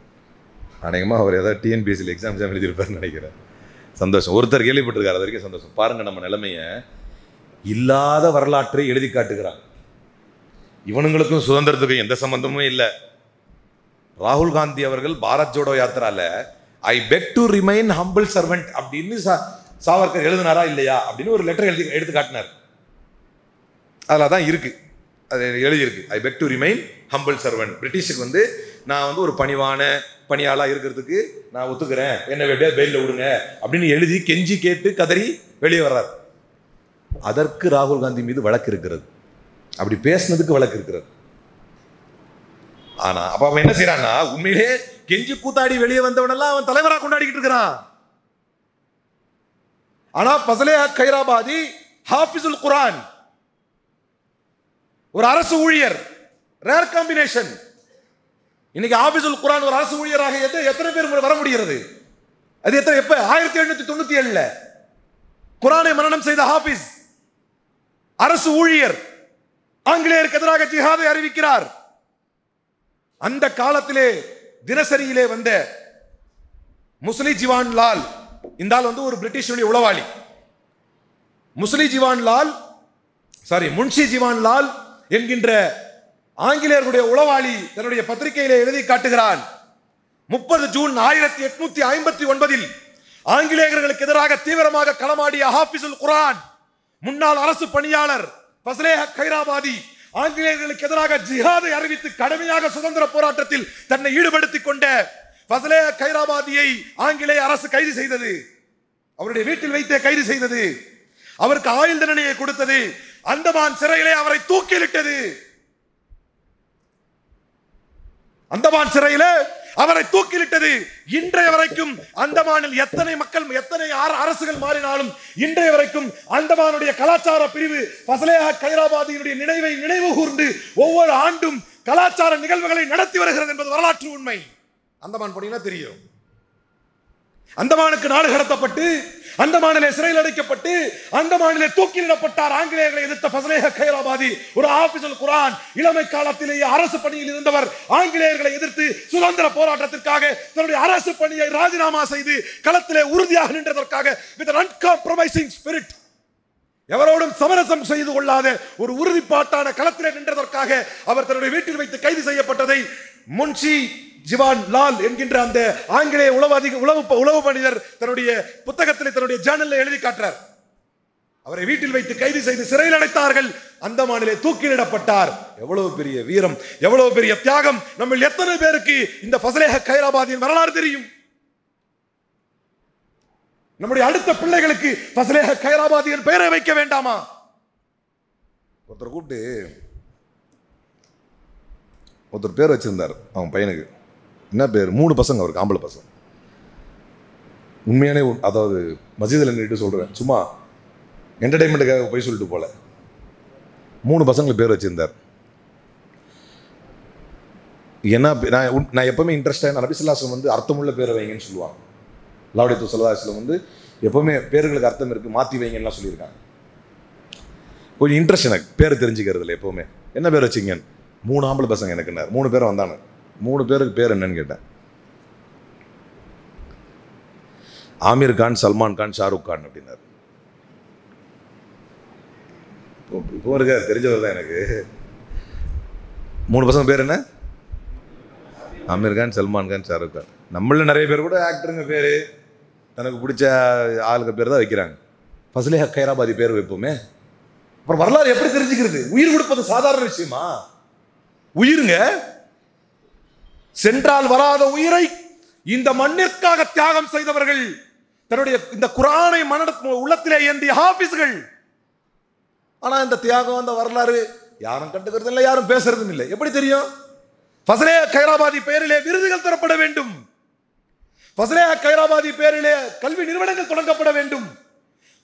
அநேகமாக அவர் ஏதாவது டிஎன்பிஎஸ்சியில் எக்ஸாம் எழுதியிருப்பார்னு நினைக்கிறேன். சந்தோஷம். ஒருத்தர் கேள்விப்பட்டிருக்கார், அது வரைக்கும் சந்தோஷம். பாருங்க, நம்ம நிலைமையை இல்லாத வரலாற்றை எழுதி காட்டுகிறாங்க. இவனுங்களுக்கும் சுதந்திரத்துக்கும் எந்த சம்பந்தமும் இல்லை. ராகுல் காந்தி அவர்கள் பாரத் ஜோடோ யாத்திரால I beg to remain humble servant அப்படின்னு சாவர்கர் எழுதினாரா இல்லையா அப்படின்னு ஒரு லெட்டர் எடுத்து காட்டினார். அதில் தான் இருக்கு, அது எழுதியிருக்கு, I beg to remain humble servant. பிரிட்டிஷுக்கு நான் ஒரு பணிவான பணியாளாக இருக்கிறதுக்கு நான் ஒத்துக்கிறேன், என்ன பெயிலில் விடுங்க அப்படின்னு எழுதி கெஞ்சி கேட்டு கதறி வெளியே வர்றார். அதற்கு ராகுல் காந்தி மீது வழக்கு இருக்கிறது, அப்படி பேசினதுக்கு வழக்கு இருக்கிறது. ஆனா அப்ப அவன் என்ன செய்யறான்னா, உண்மையிலே கெஞ்சி கூத்தாடி வெளியே வந்தவனெல்லாம் அவன் தலைவராக கொண்டாடிக்கிட்டு இருக்கிறான். ஆனா ஃபஸ்லே ஹக் கைராபாதி ஹாஃபிசுல் குர்ஆன், ஒரு அரசு ஊழியர், ரேர் காம்பினேஷன். இன்னைக்கு ஹாஃபிசுல் குர்ஆன் ஒரு அரசு ஊழியராக எத்தனை பேர் வர முடிகிறது? அது எத்தனை? எப்ப? 1797 குர்ஆனை மனனம் செய்த ஹாஃபிஸ், அரசு ஊழியர், ஆங்கிலேயருக்கு எதிராக ஜிஹாதை அறிவிக்கிறார். அந்த காலத்திலே தினசரியிலே வந்த முஸ்லி ஜிவான் லால், இந்த ஆள் ஒரு பிரிட்டிஷுடைய உளவாளி. முன்ஷி ஜிவான் லால் என்கின்ற ஆங்கிலேயர்களுடைய உளவாளி தன்னுடைய பத்திரிகையிலே எழுதி காட்டுகிறான், 30 ஜூன் 1859 ஆங்கிலேயர்களுக்கு எதிராக தீவிரமாக களமாடிய ஹாஃபிசுல் குர்ஆன், முன்னாள் அரசு பணியாளர் ஃபஸ்லே ஹக் கைராபாதி ஆங்கிலேயர்களுக்கு எதிராக ஜிஹாதை அறிவித்து கடுமையாக சுதந்திர போராட்டத்தில் தன்னை ஈடுபடுத்திக் கொண்ட ஃபஸ்லே ஹக் கைராபாதியை ஆங்கிலேய அரசு கைது செய்தது. அவருடைய வீட்டில் வைத்தே கைது செய்தது. அவருக்கு ஆயுள் தண்டனையை கொடுத்தது. அந்தமான் சிறையிலே அவரை தூக்கிலிட்டது. அந்தமான் சிறையிலே அவரை தூக்கிலிட்டது. இன்றைய வரைக்கும் அந்தமானில் எத்தனை மக்கள், எத்தனை அரசுகள் மாறினாலும் இன்றைய வரைக்கும் அந்தமானுடைய கலாச்சார பிரிவு ஃபஸ்லே ஹக் கைராபாதியினுடைய நினைவை நினைவு கூர்ந்து ஒவ்வொரு ஆண்டும் கலாச்சார நிகழ்வுகளை நடத்தி வருகிறது என்பது வரலாற்று உண்மை. அந்தமான் போனீங்கன்னா தெரியும். அந்தமானுக்கு நாடு கடத்தப்பட்டு, அந்தமானிலே சிறையில் அடைக்கப்பட்டு, அந்தமானிலே தூக்கிலிடப்பட்டார் ஆங்கிலேயர்களை எதிர்த்த ஃபஸ்லே ஹக் கைராபாதி. ஒரு ஹாஃபிசுல் குர்ஆன், இளமை காலத்திலேயே அரசு பணியில் இருந்தவர், ஆங்கிலேயர்களை எதிர்த்து சுதந்திர போராட்டத்திற்காக தன்னுடைய அரசு பணியை ராஜினாமா செய்து களத்திலே உறுதியாக நின்றதற்காக with an uncompromising spirit, எவரோடும் சமரசம் செய்து கொள்ளாத ஒரு உறுதிப்பாட்டான களத்திலே நின்றதற்காக அவர் தன்னுடைய வீட்டில் வைத்து கைது செய்யப்பட்டதை முன்ஷி ஜிவான் லால் என்கின்ற அந்த ஆங்கிலேய உளவு மனிதர் தன்னுடைய புத்தகத்தில், தன்னுடைய ஜேர்னலில் எழுதி காட்டுறார். அவரை வீட்டில் வைத்து கைது செய்து சிறையில் அடைத்தார்கள். அந்தமானிலே தூக்கிலிடப்பட்டார். எவ்வளவு பெரிய வீரம், எவ்வளவு பெரிய தியாகம்! நம்ம எத்தனை பேருக்கு இந்த ஃபஸ்லே ஹக் கைராபாதியின் வரலாறு தெரியும்? நம்முடைய அடுத்த பிள்ளைகளுக்கு ஃபஸ்லே ஹக் கைராபாதியின் பெயரை வைக்க வேண்டாமா? ஒருத்தர் பேர் வச்சிருந்தார் அவன் பையனுக்கு. என்ன பேர்? 3 பசங்க அவருக்கு, ஆம்பளை பசங்க. உண்மையானே, அதாவது மஸ்ஜிதில் நின்றுட்டு சொல்கிறேன், சும்மா என்டர்டைன்மெண்ட்டுக்காக போய் சொல்லிட்டு போல. 3 பசங்களுக்கு பேர் வச்சிருந்தார். ஏன்னா நான் எப்பவுமே இன்ட்ரெஸ்டாக நபி ஸல்லல்லாஹு அலைஹி வஸல்லம் அர்த்தமுள்ள பேரை வைங்கன்னு சொல்லுவாங்க. அல்லாஹ்வுடைய தூதர் ஸல்லல்லாஹு அலைஹி வஸல்லம் எப்பவுமே பேர்களுக்கு அர்த்தம் இருக்குது, மாற்றி வைங்கலாம் சொல்லியிருக்காங்க. கொஞ்சம் இன்ட்ரெஸ்ட் எனக்கு பேர் தெரிஞ்சுக்கிறதுல. எப்போவுமே என்ன பேர் வச்சிங்க? 3 ஆம்பளை பசங்க எனக்குன்னார். 3 பேரும் வந்தானு. 3 பேருக்கு பேர் என்னன்னு கேட்டேன். ஆமீர் கான், சல்மான் கான், ஷாருக் கான் அப்படின்னார். இப்போ இருக்க தெரிஞ்சவர் தான் எனக்கு. 3 பசங்க பேர் என்ன? ஆமீர் கான், சல்மான் கான், ஷாருக் கான். நம்மள நிறைய பேர் கூட ஆக்டருங்க பேர் தனக்கு பிடிச்ச ஆளுங்க பேர் தான் வைக்கிறாங்க. ஃபஸ்லேஹ் கைராபாதி பேர் வைப்போமே. அப்புறம் வரலாறு எப்படி தெரிஞ்சுக்கிறது? உயிர் கொடுப்பது சாதாரண விஷயமா? உயிருங்க, சென்றால் வராத உயிரை இந்த மண்ணிற்காக தியாகம் செய்தவர்கள், தன்னுடைய இந்த குர்ஆனை உள்ளத்திலே ஏந்திய ஹாஃபிஸ்கள். ஆனா இந்த தியாகம், அந்த வரலாறு யாரும் கண்டுக்கிறது இல்லை, யாரும் பேசுறதும் இல்லை. எப்படி தெரியும்? ஃபஸ்லேஹ் கைராபாதி பெயரிலே விருதுகள் தரப்பட வேண்டும். ஃபஸ்லேஹ் கைராபாதி பெயரிலே கல்வி நிறுவனங்கள் தொடங்கப்பட வேண்டும்.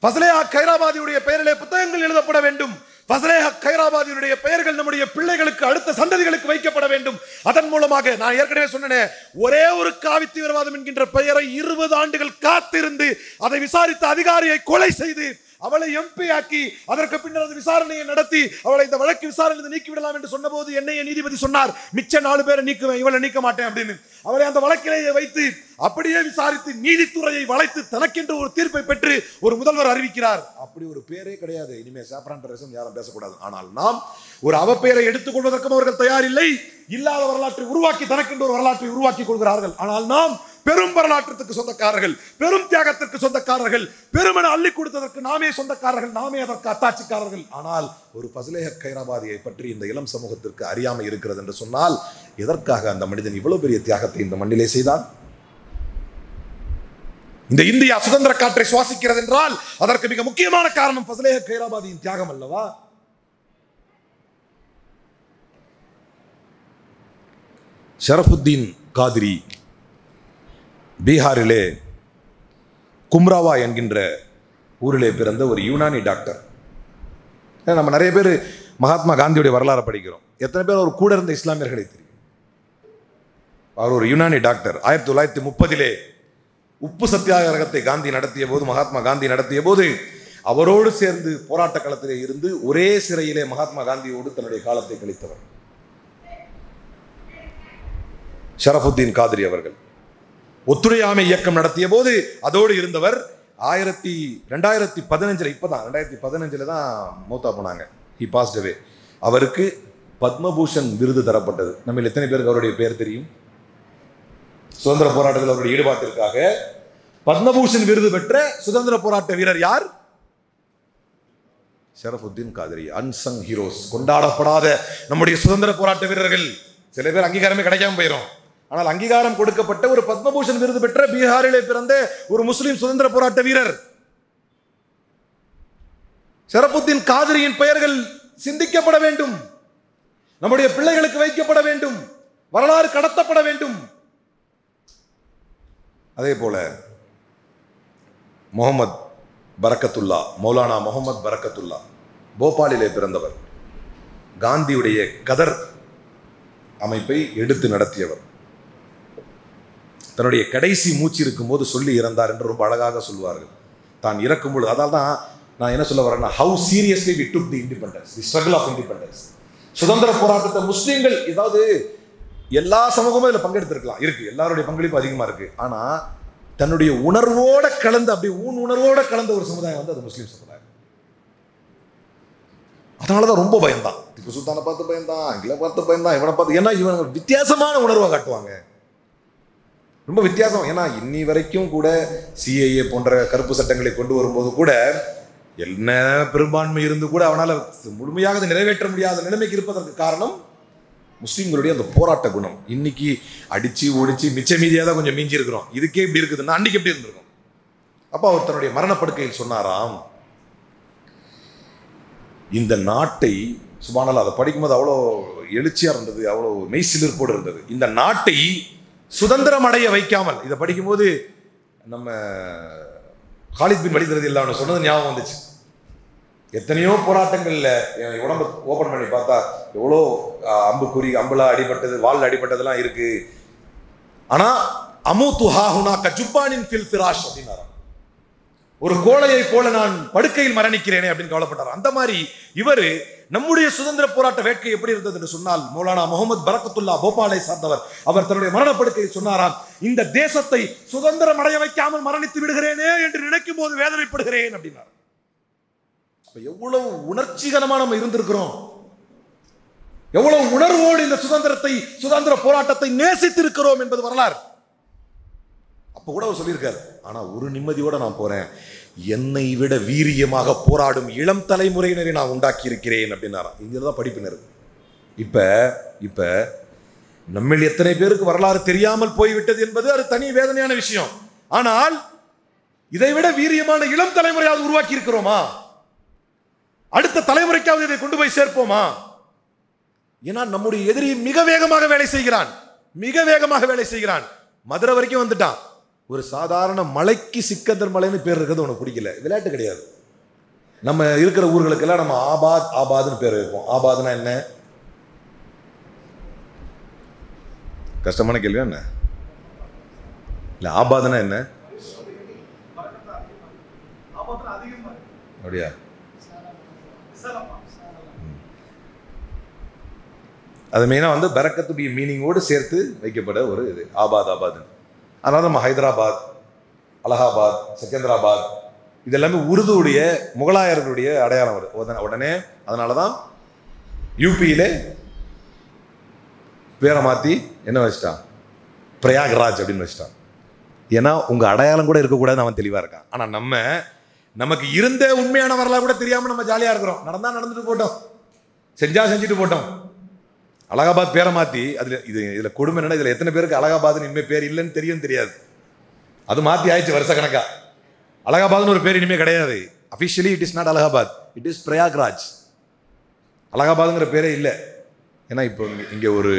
ஃபஸ்லேஹ் கைராபாதியுடைய பெயரிலே புத்தகங்கள் எழுதப்பட வேண்டும். ஃபஸ்லேஹ் கைராபாதியுடைய பெயர்கள் நம்முடைய பிள்ளைகளுக்கு, அடுத்த சந்ததிகளுக்கு வைக்கப்பட வேண்டும். அதன் மூலமாக நான் ஏற்கனவே சொன்னேன், ஒரே ஒரு காவி தீவிரவாதம் என்கின்ற பெயரை 20 ஆண்டுகள் காத்திருந்து அதை விசாரித்த அதிகாரியை கொலை செய்து அவளை எம்பி ஆக்கி அதற்கு பின்னர் விசாரணையை நடத்தி அவளை இந்த வழக்கு விசாரணை நீக்கி விடலாம் என்று சொன்னபோது என்னைய நீதிபதி சொன்னார், மிச்ச 4 பேரை நீக்குவேன், இவளை நீக்க மாட்டேன் அப்படின்னு. அவளை அந்த வழக்கிலேயே வைத்து அப்படியே விசாரித்து நீதித்துறையை வளைத்து தனக்கென்று ஒரு தீர்ப்பை பெற்று ஒரு முதல்வர் அறிவிக்கிறார். அப்படி ஒரு பேரே கிடையாது. இனிமே சாப்ரான் டெரரிசம் யாரும் பேசக்கூடாது. ஆனால் நாம் ஒரு அவப்பெயரை எடுத்துக்கொள்வதற்கும் அவர்கள் தயாரில்லை. இல்லாத வரலாற்றை உருவாக்கி தனக்கென்று ஒரு வரலாற்றை உருவாக்கி கொள்கிறார்கள். ஆனால் நாம் பெரும் வரலாற்றுக்கு சொந்தக்காரர்கள், பெரும் தியாகத்திற்கு சொந்தக்காரர்கள், பெருமன அள்ளி கொடுத்ததற்கு நாமே சொந்தக்காரர்கள், நாமே அதற்கு அத்தாட்சிக்காரர்கள். ஆனால் ஒரு ஃபஸ்லேஹ் கைராபாதியை பற்றி இந்த இளம் சமூகத்திற்கு அறியாமை இருக்கிறது என்று சொன்னால், எதற்காக அந்த மனிதன் இவ்வளவு பெரிய தியாகத்தை இந்த மண்ணிலே செய்தான்? இந்த இந்தியா சுதந்திர காற்றை சுவாசிக்கிறது என்றால் அதற்கு மிக முக்கியமான காரணம் ஃபஸ்லேஹ் கைராபாதியின் தியாகம் அல்லவா? ஷரஃபுத்தீன் காதிரி பீகாரிலே கும்ராவா என்கின்ற ஊரிலே பிறந்த ஒரு யூனானி டாக்டர். நம்ம நிறைய பேர் மகாத்மா காந்தியுடைய வரலாறு படிக்கிறோம். எத்தனை பேர் அவர் கூட இருந்த இஸ்லாமியர்களை தெரியும்? அவர் ஒரு யூனானி டாக்டர். 1930 உப்பு சத்தியாகிரகத்தை காந்தி நடத்திய போது, மகாத்மா காந்தி நடத்திய போது அவரோடு சேர்ந்து போராட்ட களத்திலே இருந்து ஒரே சிறையிலே மகாத்மா காந்தியோடு தன்னுடைய காலத்தை கழித்தவர் ஷரஃபுத்தீன் காதிரி அவர்கள். ஒத்துழையாமை இயக்கம் நடத்திய போது அதோடு இருந்தவர். 2015 இப்பதான் 2015 தான் மௌத்தா போனாங்க. ஹி பாஸ்ட் அவே. அவருக்கு பத்மபூஷன் விருது தரப்பட்டது. நம்ம எத்தனை பேருக்கு அவருடைய பெயர் தெரியும்? சுதந்திர போராட்டத்தில் அவருடைய ஈடுபாட்டிற்காக பத்மபூஷன் விருது பெற்ற சுதந்திர போராட்ட வீரர் யார்? ஷரஃபுத்தீன் காதிரி. அன்சங் ஹீரோஸ், கொண்டாடப்படாத நம்முடைய சுதந்திர போராட்ட வீரர்கள். சில பேர் அங்கீகாரமே கிடைக்காம போயிடும். ஆனால் அங்கீகாரம் கொடுக்கப்பட்ட ஒரு பத்மபூஷன் விருது பெற்ற பீகாரிலே பிறந்த ஒரு முஸ்லிம் சுதந்திர போராட்ட வீரர் ஷரஃபுத்தீன் காதிரியின் பெயர்கள் சிந்திக்கப்பட வேண்டும். நம்முடைய பிள்ளைகளுக்கு வைக்கப்பட வேண்டும். வரலாறு கடத்தப்பட வேண்டும். அதே போல முகமது பரக்கத்துல்லா, மௌலானா முகமது பரக்கத்துல்லா போபாலிலே பிறந்தவர். காந்தியுடைய கதர் அமைப்பை எடுத்து நடத்தியவர். தன்னுடைய கடைசி மூச்சு இருக்கும்போது சொல்லி இறந்தார் என்று ரொம்ப அழகாக சொல்லுவார்கள். தான் இறக்கும் பொழுது, அதால் தான் நான் என்ன சொல்ல வரேன்னா, how seriously we took the independence, the struggle of independence. சுதந்திர போராட்டத்தை முஸ்லீம்கள், ஏதாவது எல்லா சமூகமும் இதில் பங்கெடுத்திருக்கலாம், இருக்கு, எல்லாருடைய பங்களிப்பு அதிகமாக இருக்கு. ஆனால் தன்னுடைய உணர்வோட கலந்து, அப்படி உணர்வோட கலந்த ஒரு சமுதாயம் வந்து அது முஸ்லீம் சமுதாயம். அதனாலதான் ரொம்ப பயந்தான். திப்பு சுல்தானை பார்த்து பயந்தான், அங்கில பார்த்து பயந்தான், இவனை பார்த்து. ஏன்னா இவன் வித்தியாசமான உணர்வை காட்டுவாங்க, ரொம்ப வித்தியாசம். ஏன்னா இன்னி வரைக்கும் கூட சிஏஏ போன்ற கருப்பு சட்டங்களை கொண்டு வரும்போது கூட என்ன பெரும்பான்மை இருந்து கூட அவனால் முழுமையாக நிறைவேற்ற முடியாத நிலைமைக்கு இருப்பதற்கு காரணம் முஸ்லீம்களுடைய அந்த போராட்ட குணம். இன்னைக்கு அடிச்சு ஒடிச்சு மிச்ச மீதியாக தான் கொஞ்சம் மிஞ்சி இருக்கிறோம். இதுக்கே இப்படி இருக்குதுன்னா அன்னைக்கு எப்படி இருந்திருக்கும்? அப்போ அவர் தன்னுடைய மரணப்படுக்கையில் சொன்னாராம், இந்த நாட்டை, சுபானல்லா, அதை படிக்கும்போது அவ்வளோ எழுச்சியாக இருந்தது, அவ்வளோ மெய்சிலிருப்போடு இருந்தது. இந்த நாட்டை சுதந்திரம் அடைய வைக்காமல், இதை படிக்கும்போது நம்ம காலித் பின் வலித் ரலியல்லாஹு அன்ஹு சொன்னது ஞாபகம் வந்துச்சு. எத்தனையோ போராட்டங்கள்ல உடம்பு ஓபன் பண்ணி பார்த்தா எவ்வளோ அம்புல அடிபட்டது, வால் அடிபட்டதெல்லாம் இருக்கு. ஆனா அமூத்து ஹாஹுனா கஜுப்பானின் ஃபில் ஃபிராஷ் அப்படின்னாராம். ஒரு கோழையை போல நான் படுக்கையில் மரணிக்கிறேனே அப்படின்னு கவலைப்பட்டார். அந்த மாதிரி இவர் நம்முடைய சுதந்திர போராட்ட வேட்கை எப்படி இருந்தது என்று சொன்னால், மௌலானா முகமது பரக்கத்துல்லா போபாலை சார்ந்தவர், அவர் தன்னுடைய மரணப்படுக்கையில் சொன்னாராம், இந்த தேசத்தை சுதந்திரம் அடைய வைக்காமல் மரணித்து விடுகிறேனே என்று நினைக்கும் போது வேதனைப்படுகிறேன் அப்படின்னார். எவ்வளவு உணர்ச்சிகரமா நம்ம இருந்திருக்கிறோம், எவ்வளவு உணர்வோடு இந்த சுதந்திர போராட்டத்தை நேசித்திருக்கிறோம் என்பது வரலாறு. அப்ப கூட அவர் சொல்லியிருக்காரு, ஆனா ஒரு நிம்மதியோட நான் போறேன், என்னை விட வீரியமாக போராடும் இளம் தலைமுறையினரை நான் உண்டாக்கி இருக்கிறேன் அப்படின்னாராம். இங்கதான் படிப்பினர். இப்ப நம்மில் எத்தனை பேருக்கு வரலாறு தெரியாமல் போய்விட்டது என்பது அது தனி வேதனையான விஷயம். ஆனால் இதை விட வீரியமான இளம் தலைமுறையாவது உருவாக்கி இருக்கிறோமா? அடுத்த தலைமுறைக்காவது இதை கொண்டு போய் சேர்ப்போமா? ஏன்னா நம்முடைய எதிரி மிக வேகமாக வேலை செய்கிறான். மதுரை வரைக்கும் வந்துட்டான். ஒரு சாதாரண மலைக்கு சிக்கந்தர் மலைன்னு பேர் இருக்கிறது உனக்கு பிடிக்கல, விளையாட்டு கிடையாது. நம்ம இருக்கிற ஊர்களுக்கெல்லாம் நம்ம ஆபாத்னு பேர் வைப்போம். ஆபாத்னா என்ன? கஷ்டமான கேள்வியா என்ன? இல்ல ஆபாத்னா என்ன? அப்படியா? அது மெயினாக வந்து பரக்கத்துடைய மீனிங்கோடு சேர்த்து வைக்கப்பட ஒரு இது ஆபாத். அதனால நம்ம ஹைதராபாத், அலகாபாத், செகந்திராபாத் இதெல்லாமே உருதுடைய முகலாயர்களுடைய அடையாளம் வருது உடனே. அதனால தான் யூபியிலே பேரை மாற்றி என்ன வச்சிட்டான், பிரயாக்ராஜ் அப்படின்னு வச்சிட்டான். ஏன்னா உங்க அடையாளம் கூட இருக்கக்கூடாதுன்னு அவன் தெளிவாக இருக்கான். ஆனால் நமக்கு இருந்த உண்மையான வரலாறு கூட தெரியாமல் நம்ம ஜாலியாக இருக்கிறோம். நடந்துட்டு போட்டோம், செஞ்சுட்டு போட்டோம். அலகாபாத் பேரை மாற்றி இதில் கொடுமை என்னன்னா, இதில் எத்தனை பேருக்கு அலகாபாத்னு இனிமேல் பேர் இல்லைன்னு தெரியாது. அது மாற்றி ஆயிடுச்சு வருஷ கணக்கா. அலகாபாத்னு ஒரு பேர் இனிமேல் கிடையாது. Officially it is not Allahabad, it is Prayagraj. அலகாபாத்ங்கிற பேரே இல்லை. ஏன்னா இப்போ இங்கே ஒரு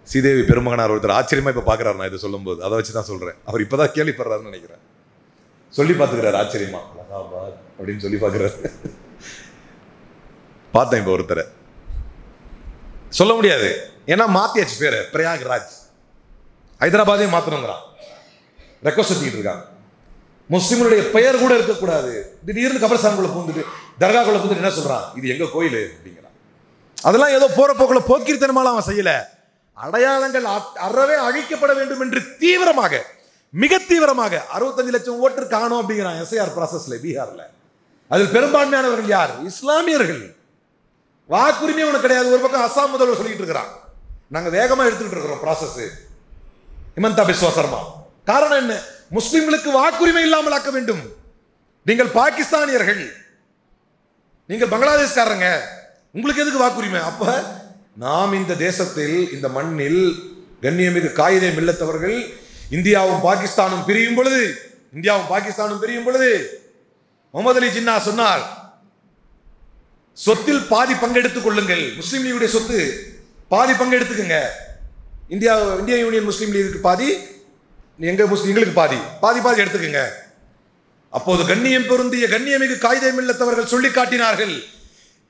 ஸ்ரீதேவி பெருமகனார் ஒருத்தர் ஆச்சரியமா இப்போ பார்க்குறாரு. நான் இதை சொல்லும்போது அதை வச்சு தான் சொல்கிறேன். அவர் இப்போ தான் கேள்விப்படுறாருன்னு நினைக்கிறேன். சொல்லி பார்த்துக்கிறாரு ஆச்சரியமா, அலகாபாத் அப்படின்னு சொல்லி பார்க்குறாரு. பார்த்தேன் இப்போ ஒருத்தரை. சொல்ல முடியாது, ஏன்னா மாத்தியாச்சு பேரு, பிரயாக்ராஜ். ஹைதராபாத்தையும் மாத்தணுங்கிறான், ரெக்வஸ்ட் வச்சுக்கிட்டு இருக்கான். முஸ்லிம்களுடைய பெயர் கூட இருக்கக்கூடாது. திடீர்னு கபர்ஸ்தான்குள்ள பூந்துட்டு தர்காக்குள்ள பூந்துட்டு என்ன சொல்றான், இது எங்க கோயில் அப்படிங்கிறான். அதெல்லாம் ஏதோ போற போக்குல போக்கிரித்தனமால அவன் செய்யல. அடையாளங்கள் அறவே அழிக்கப்பட வேண்டும் என்று மிக தீவிரமாக 65 லட்சம் ஓட்டு காணும் அப்படிங்கிறான் எஸ்ஐஆர் ப்ராசஸ்ல பீகார்ல. அதில் பெரும்பான்மையானவர்கள் யார்? இஸ்லாமியர்கள். வாக்குரிமை உனக்கு கிடையாது. ஒரு பக்கம் அசாம் முதல்வர் சொல்லிட்டு இருக்கிறான், நாங்க வேகமா எடுத்துக்கிட்டு இருக்கிறோம் ப்ராசஸ். ஹிமந்தா பிஸ்வா சர்மா. காரணம் என்ன? முஸ்லிம்களுக்கு வாக்குரிமை இல்லாமல் ஆக்க வேண்டும். நீங்கள் பாகிஸ்தானியர்கள், நீங்கள் பங்களாதேஷ்காரங்க, உங்களுக்கு எதுக்கு வாக்குரிமை? அப்ப நாம் இந்த தேசத்தில், இந்த மண்ணில் கண்ணியமிகு காயிதே மில்லத்தவர்கள் இந்தியாவும் பாகிஸ்தானும் பிரியும் பொழுது முகமது அலி ஜின்னா சொன்னார், சொத்தில் பாதி பங்கெடுத்துக் கொள்ளுங்கள். முஸ்லீம் லீகுடைய சொத்து பாதி பங்கெடுத்துக்குங்க. இந்தியா யூனியன் முஸ்லீம் லீகுக்கு பாதி, எங்களுக்கு பாதி எடுத்துக்குங்க. அப்போது கண்ணியம் பொருந்திய கண்ணியமிகு காயிதே மில்லத்தவர்கள் சொல்லி காட்டினார்கள்,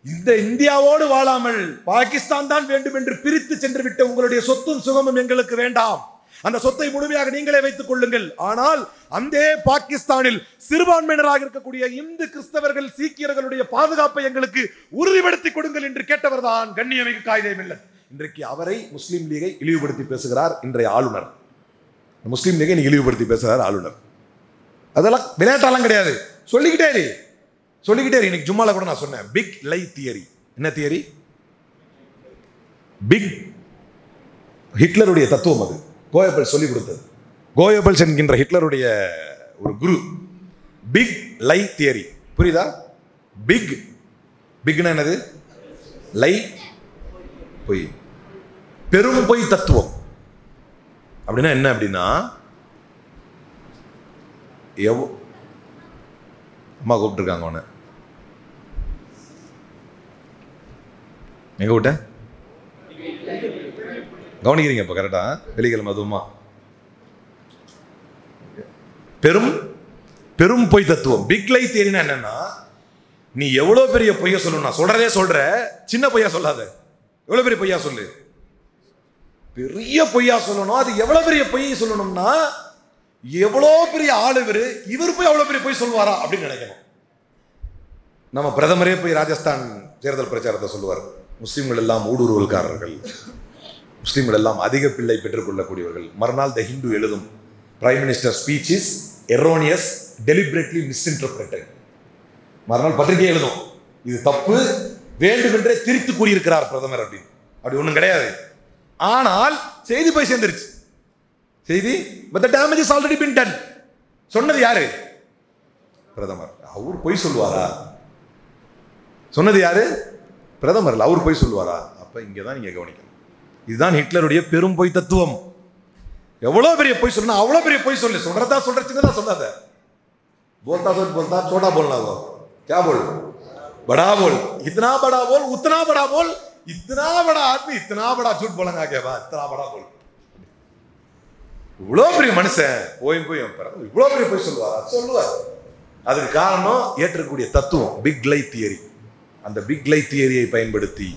இந்த இந்தியாவோடு வாழாமல் பாகிஸ்தான் தான் வேண்டும் என்று பிரித்து சென்று விட்ட உங்களுடைய சொத்தும் சுகமும் எங்களுக்கு வேண்டாம். அந்த சொத்தை முழுமையாக நீங்களே வைத்துக் கொள்ளுங்கள். ஆனால் அந்த பாகிஸ்தானில் சிறுபான்மையினராக இருக்கக்கூடிய இந்து கிறிஸ்தவர்கள் சீக்கியர்களுடைய பாதுகாப்பை எங்களுக்கு உறுதிப்படுத்தி கொடுங்கள் என்று கேட்டவர் தான் கண்ணியமிகு காயிதே மில்லத். இன்றைக்கு அவரை முஸ்லீம் லீகை இழிவுபடுத்தி பேசுகிறார் இன்றைய ஆளுநர். முஸ்லீம் லீகை இழிவுபடுத்தி பேசுகிறார் ஆளுநர். அதெல்லாம் விளையாட்டாலாம் கிடையாது. சொல்லிக்கிட்டே இன்னைக்கு ஜும்மால கூட நான் சொன்னேன், பிக் லை தியரி. என்ன தியரி? பிக் ஹிட்லருடைய தத்துவம். அது கோயபல்ஸ் சொல்லிக் கொடுத்தது. கோயபல்ஸ் என்கின்ற ஹிட்லருடைய ஒரு குரு. பிக் லை தியரி, புரியுதா? பிக்னா என்னது? லை, பொய். பெரும் பொய் தத்துவம் அப்படின்னா என்ன? அப்படின்னா அம்மா கூப்பிட்டுருக்காங்க உன்னை, எங்க விட்ட கவனிக்கிறீங்க இப்போ கரெக்டா? வெள்ளிக்கிழமை அதுவுமா பெரும் பொய் தத்துவம். பிக் லை தியரினா என்னன்னா, நீ எவ்வளவு பெரிய பொய்ய சொல்லணும், நான் சொல்றதே சொல்ற, சின்ன பொய்யா சொல்லாத. எவ்வளவு பெரிய பொய்யா சொல்லு, பெரிய பொய்யா சொல்லணும். அது எவ்வளவு பெரிய பொய்யை சொல்லணும்னா, எவ்வளோ பெரிய ஆளு இவர் போய் அவ்வளவு பெரிய பொய் சொல்வாரா அப்படின்னு நினைக்கணும். நம்ம பிரதமரே போய் ராஜஸ்தான் தேர்தல் பிரச்சாரத்தை சொல்லுவார், முஸ்லிம்கள் எல்லாம் ஊடுருவல்காரர்கள், முஸ்லிம்கள் எல்லாம் அதிக பிள்ளை பெற்றுக்கொள்ளக்கூடியவர்கள். மறுநாள் த ஹிந்து எழுதும், prime minister speech is erroneous, deliberately misinterpreted. மறுநாள் பத்திரிகை எழுதும், இது தப்பு, வேண்டுமென்றே திரித்து கூறியிருக்கிறார் பிரதமர் அப்படின்னு. அப்படி ஒன்றும் கிடையாது. ஆனால் செய்தி போய் சேர்ந்துருச்சு. செய்தி, but the damage is already been done. சொன்னது யாரு? பிரதமர். அவர் போய் சொல்லுவாரா? சொன்னது யாரு? பிரதமர். அவர் போய் சொல்லுவாரா? அப்ப இங்கதான் நீங்க கவனிக்கணும். இதுதான் ஹிட்லருடைய பெரும் பொய் தத்துவம். எவ்வளவு பெரிய பொய் சொல்லணும், அவ்வளவு பெரிய பொய் சொல்லு. சொல்றதா சொல்ற, சின்னதா சொல்லாத. बोलता बोलता छोटा बोलना वो, क्या बोल, बड़ा बोल, इतना बड़ा बोल, उतना बड़ा बोल, इतना बड़ा आदमी इतना बड़ा झूठ बोलेगा क्या बात, इतना बड़ा बोल. இவ்வளோ பெரிய மனுஷன் போயும் இவ்வளோ பெரிய போய் சொல்லுவார். அதுக்கு காரணம் ஏற்றக்கூடிய தத்துவம், பிக் லை தியரி. அந்த பிக் லை தியரியை பயன்படுத்தி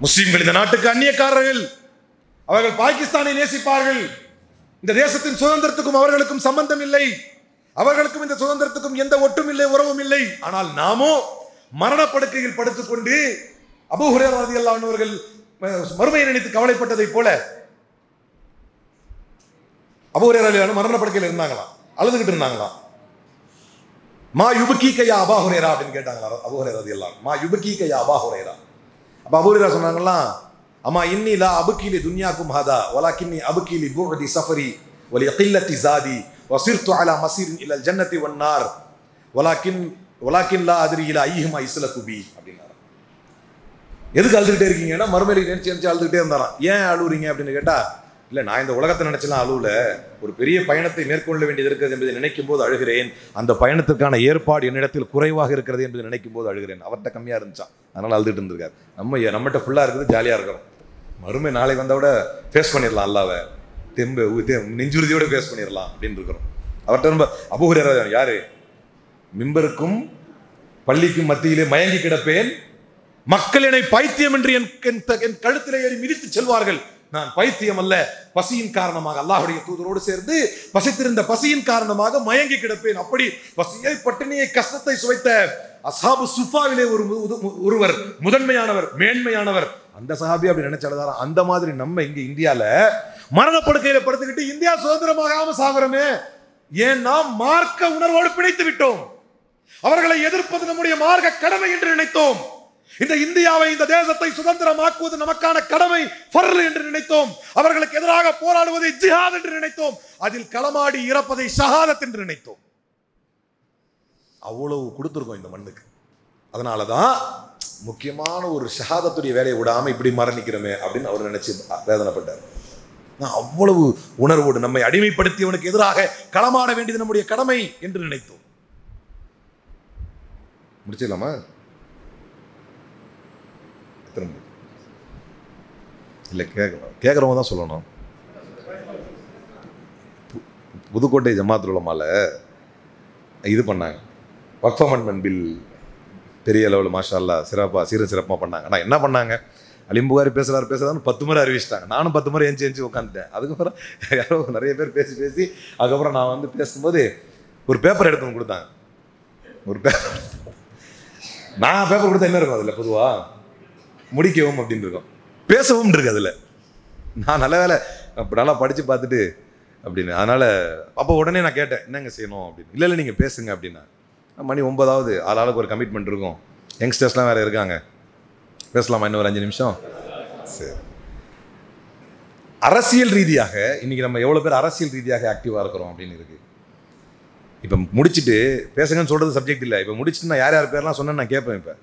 முஸ்லிம்கள் இந்த நாட்டுக்கு அந்நியக்காரர்கள், அவர்கள் பாகிஸ்தானை நேசிப்பார்கள், இந்த தேசத்தின் சுதந்திரத்துக்கும் அவர்களுக்கும் சம்பந்தம் இல்லை, அவர்களுக்கும் இந்த சுதந்திரத்துக்கும் எந்த ஒட்டும் இல்லை, உறவும் இல்லை. ஆனால் நாமோ மரணப்படுக்கையில் படுத்துக்கொண்டு அபூ ஹுரைரா ரலியல்லாஹு அன்ஹு அவர்கள் மறுமையை நினைத்து கவலைப்பட்டதை போல அபூ ஹுரைரா ரலியல்லாஹு அன்ஹு மரணப்படுக்கையில் இருந்தாங்களாம், அழுதுகிட்டு இருந்தாங்களாம். மா யுபகீக யா அபூ ஹுரைரா அப்படின்னு கேட்டாங்களா அபூ ஹுரைரா ரலியல்லாஹு அன்ஹு. மா யுபகீக யா அபூ ஹுரைரா. அப்ப அபூ ஹுரைரா சொன்னாங்களாம், அம்மா இன்னி லா அபுகீலி துன்யாக்கும் ஹதா வலாக்கின்னி அபுகீலி புஅதி சஃபரி வலி கில்லத்தி ஜாதி வஸிர்து அலா மஸீரின் இலல் ஜன்னதி வன்னார் வலாக்கின் லா அத்ரி இலா ஐஹிமா இஸ்லகு பி அப்படின்னாரு. எதுக்கு அழுதுகிட்டே இருக்கீங்கன்னா, மறுமையில நினைச்சு அழுதுகிட்டே இருந்தாராம். ஏன் அழுவுறீங்க அப்படின்னு கேட்டா, இல்லை நான் இந்த உலகத்தை நினைச்சலாம் அழுவல, ஒரு பெரிய பயணத்தை மேற்கொள்ள வேண்டியது இருக்கிறது என்பதை நினைக்கும் போது அழுகிறேன், அந்த பயணத்திற்கான ஏற்பாடு என்னிடத்தில் குறைவாக இருக்கிறது என்பதை நினைக்கும் போது அழுகிறேன். அவர்கிட்ட கம்மியா இருந்துச்சான், அதனால அழுதுட்டு இருந்திருக்காரு. நம்மகிட்ட ஃபுல்லா இருக்குது, ஜாலியா இருக்கிறோம். மறுமை நாளை வந்தவிட ஃபேஸ் பண்ணிடலாம், அல்லாவை நெஞ்சுறுதியோட ஃபேஸ் பண்ணிடலாம் அப்படின்னு இருக்கிறோம். அவர்கிட்ட ரொம்ப அபூ ஹுரைரா யாரு, மிம்பருக்கும் பள்ளிக்கும் மத்தியிலே மயங்கி கிடப்பேன், மக்கள் என்னை பைத்தியம் என்று என் கழுத்திலே ஏறி மிதித்து செல்வார்கள். நான் பைத்தியம் அல்ல, பசியின் காரணமாக அல்லாஹ்வுடைய தூதரோடு சேர்ந்து பசித்திருந்த பசியின் காரணமாக மயங்கி கிடப்பேன். அப்படி பசியை, பட்டினியை, கஷ்டத்தை சுவைத்த அஸ்ஹாபு சுஃபாவிலே ஒருவர் முதன்மையானவர், மேன்மையானவர், அந்த சஹாபி அப்படி நினைச்சாலும். அந்த மாதிரி நம்ம இங்க இந்தியால மரணப்படுக்கையில படுத்துக்கிட்டு இந்தியா சுதந்திரமாகாம சாகுறமே, ஏன்னா மார்க்க உணர்வோடு பிணைத்து விட்டோம். அவர்களை எதிர்ப்பது நம்முடைய மார்க்க கடமை என்று நினைத்தோம். இந்த இந்தியாவை, இந்த தேசத்தை சுதந்திரமாக்குவது நமக்கான கடமை, ஃபர்ல் என்று நினைத்தோம். அவர்களுக்கு எதிராக போராடுவதை ஜிஹாத் என்று நினைத்தோம். அதில் களமாடி இறப்பதை ஷஹாதத் என்று நினைத்தோம். அவ்வளவு கொடுத்துருக்கோம் இந்த மண்ணுக்கு. அதனாலதான் முக்கியமான ஒரு ஷஹாதத்துடைய வேலையை விடாம இப்படி மரணிக்கிறோமே அப்படின்னு அவர் நினைச்சு வேதனைப்பட்டார். அவ்வளவு உணர்வோடு நம்மை அடிமைப்படுத்தியவனுக்கு எதிராக களமாட வேண்டியது நம்முடைய கடமை என்று நினைத்தோம். முடிச்சிடலாமா? இல்லை, கேட்குறவங்க தான் சொல்லணும். புதுக்கோட்டை ஜமாத்துல் உலமால இது பண்ணாங்க, வக்ஃப் அமெண்ட்மெண்ட் பில் பெரிய லெவலில் மாஷா அல்லாஹ் சிறப்பாக சிறப்பாக பண்ணாங்க. ஆனால் என்ன பண்ணாங்க, அலிம் புகாரி பேசுகிறாருன்னு 10 முறை அறிவிச்சிட்டாங்க. நானும் 10 முறை எஞ்சி உட்காந்துட்டேன். அதுக்கப்புறம் யாரோ நிறைய பேர் பேசி அதுக்கப்புறம் நான் வந்து பேசும்போது ஒரு பேப்பர் எடுத்து கொடுத்தாங்க. ஒரு பேப்பர், நான் பேப்பர் கொடுத்தா என்ன இருக்கும் அதில், பொதுவாக முடிக்கவும் அப்படின்னு இருக்கும், பேசவும் இருக்கு அதில். நான் நல்ல வேலை நல்லா படித்து பார்த்துட்டு அப்படின்னு, அதனால் அப்போ உடனே நான் கேட்டேன் என்னங்க செய்யணும் அப்படின்னு. இல்லை நீங்கள் பேசுங்க அப்படின்னா. மணி 9ஆவது, ஆளாளுக்கு ஒரு கமிட்மெண்ட் இருக்கும், யங்ஸ்டர்ஸ்லாம் வேறு இருக்காங்க, பேசலாமா இன்னும் ஒரு 5 நிமிஷம்? சரி. அரசியல் ரீதியாக இன்னைக்கு நம்ம எவ்வளோ பேர் அரசியல் ரீதியாக ஆக்டிவாக இருக்கிறோம் அப்படின்னு இருக்கு. இப்போ முடிச்சுட்டு பேசுங்கன்னு சொல்கிறது சப்ஜெக்ட் இல்லை. இப்போ முடிச்சுட்டு நான் யார் பேர்லாம் சொன்னேன்னு நான் கேட்பேன். இப்போ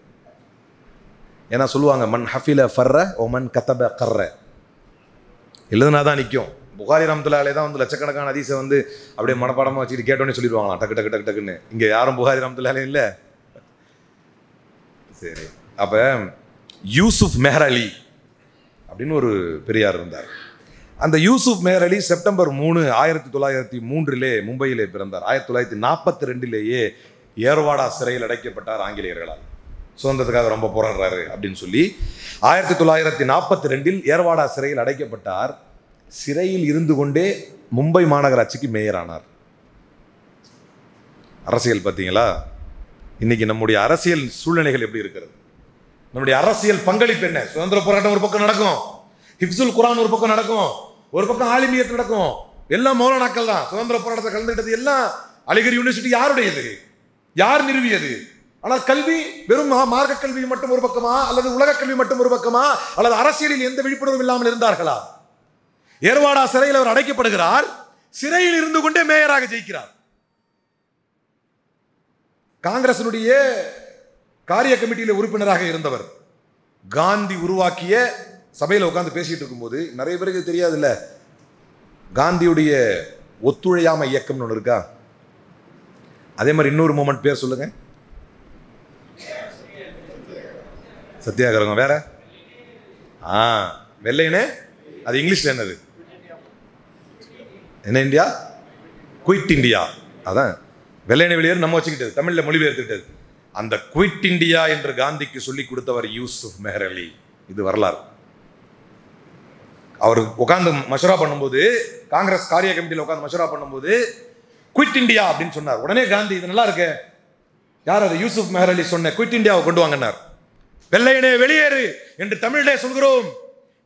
ஏன்னா சொல்லுவாங்க, மன் ஹஃபில ஃபர்ர ஓ மன் கத்தப கர்ற, எழுதுனா தான் நிற்கும். புகாரி ரஹ்மத்துல்லாஹி அலைஹி தான் வந்து லட்சக்கணக்கான ஹதீஸை வந்து அப்படியே மனப்பாடமாக வச்சுட்டு கேட்டோன்னே சொல்லிடுவாங்களாம், டக்கு டக்கு டக்கு டக்குன்னு. இங்கே யாரும் புகாரி ரஹ்மத்துல்லாஹி அலைஹி இல்லை. சரி, அப்போ யூசுப் மெஹர் அலி அப்படின்னு ஒரு பெரியார் இருந்தார். அந்த யூசுப் மெஹர் அலி செப்டம்பர் 3, 1903 மும்பையிலே பிறந்தார். 1942 ஏர்வாடா சிறையில் அடைக்கப்பட்டார் ஆங்கிலேயர்களால். சுதந்திரத்துக்காக ரொம்ப போராடுறாரு அப்படின்னு சொல்லி 1942 ஏர்வாடா சிறையில் அடைக்கப்பட்டார். சிறையில் இருந்து கொண்டே மும்பை மாநகராட்சிக்கு மேயர் ஆனார். அரசியல் பார்த்தீங்களா? இன்னைக்கு நம்முடைய அரசியல் சூழ்நிலைகள் எப்படி இருக்கிறது? நம்முடைய அரசியல் பங்களிப்பு என்ன? சுதந்திர போராட்டம் ஒரு பக்கம் நடக்கும், ஹிப்சுல் குரான் ஒரு பக்கம் நடக்கும், ஒரு பக்கம் ஆலிமியத் நடக்கும். எல்லாம் மௌலானாக்கள் தான் சுதந்திர போராட்டத்தை கலந்துக்கிட்டது. எல்லாம் அலிகர் யூனிவர்சிட்டி யாருடையது? யார் நிறுவியது? ஆனால் கல்வி வெறும் மார்க்க கல்வி மட்டும் ஒரு பக்கமா, அல்லது உலக கல்வி மட்டும் ஒரு பக்கமா, அல்லது அரசியலில் எந்த விழிப்புணர்வும் இல்லாமல் இருந்தார்களா? ஏர்வாடா சிறையில் அவர் அடைக்கப்படுகிறார். சிறையில் இருந்து கொண்டே மேயராக ஜெயிக்கிறார். காங்கிரசினுடைய காரிய கமிட்டியில் உறுப்பினராக இருந்தவர். காந்தி உருவாக்கிய சபையில் உட்கார்ந்து பேசிட்டு இருக்கும்போது, நிறைய பேருக்கு தெரியாதுல்ல, காந்தியுடைய ஒத்துழையாமை இயக்கம்னு ஒன்று இருக்கா? அதே மாதிரி இன்னொரு மூமெண்ட் பேர் சொல்லுங்க. சத்தியாகிரகம் வேற. வெள்ளையனே, அது இங்கிலீஷ்ல என்னது? என்ன இந்தியா? Quit India. அதான் வெள்ளையனை வெளியேறு நம்ம வச்சுக்கிட்டது, தமிழ்ல மொழிபெயர்த்துக்கிட்டது. அந்த குயிட் இந்தியா என்று காந்திக்கு சொல்லிக் கொடுத்தவர் யூசுப் மெஹர் அலி. இது வரலாறு. அவர் உட்கார்ந்து மஷரா பண்ணும்போது, காங்கிரஸ் காரிய கமிட்டியில் உட்கார்ந்து மஷரா பண்ணும்போது குயிட் இந்தியா அப்படின்னு சொன்னார். உடனே காந்தி, இது நல்லா இருக்கு, யார் அது? யூசுப் மெஹர் அலி சொன்ன குயிட் இந்தியாவை கொண்டு வாங்கினார். வெள்ளையனே வெளியேறு என்று தமிழிலே சொல்கிறோம்,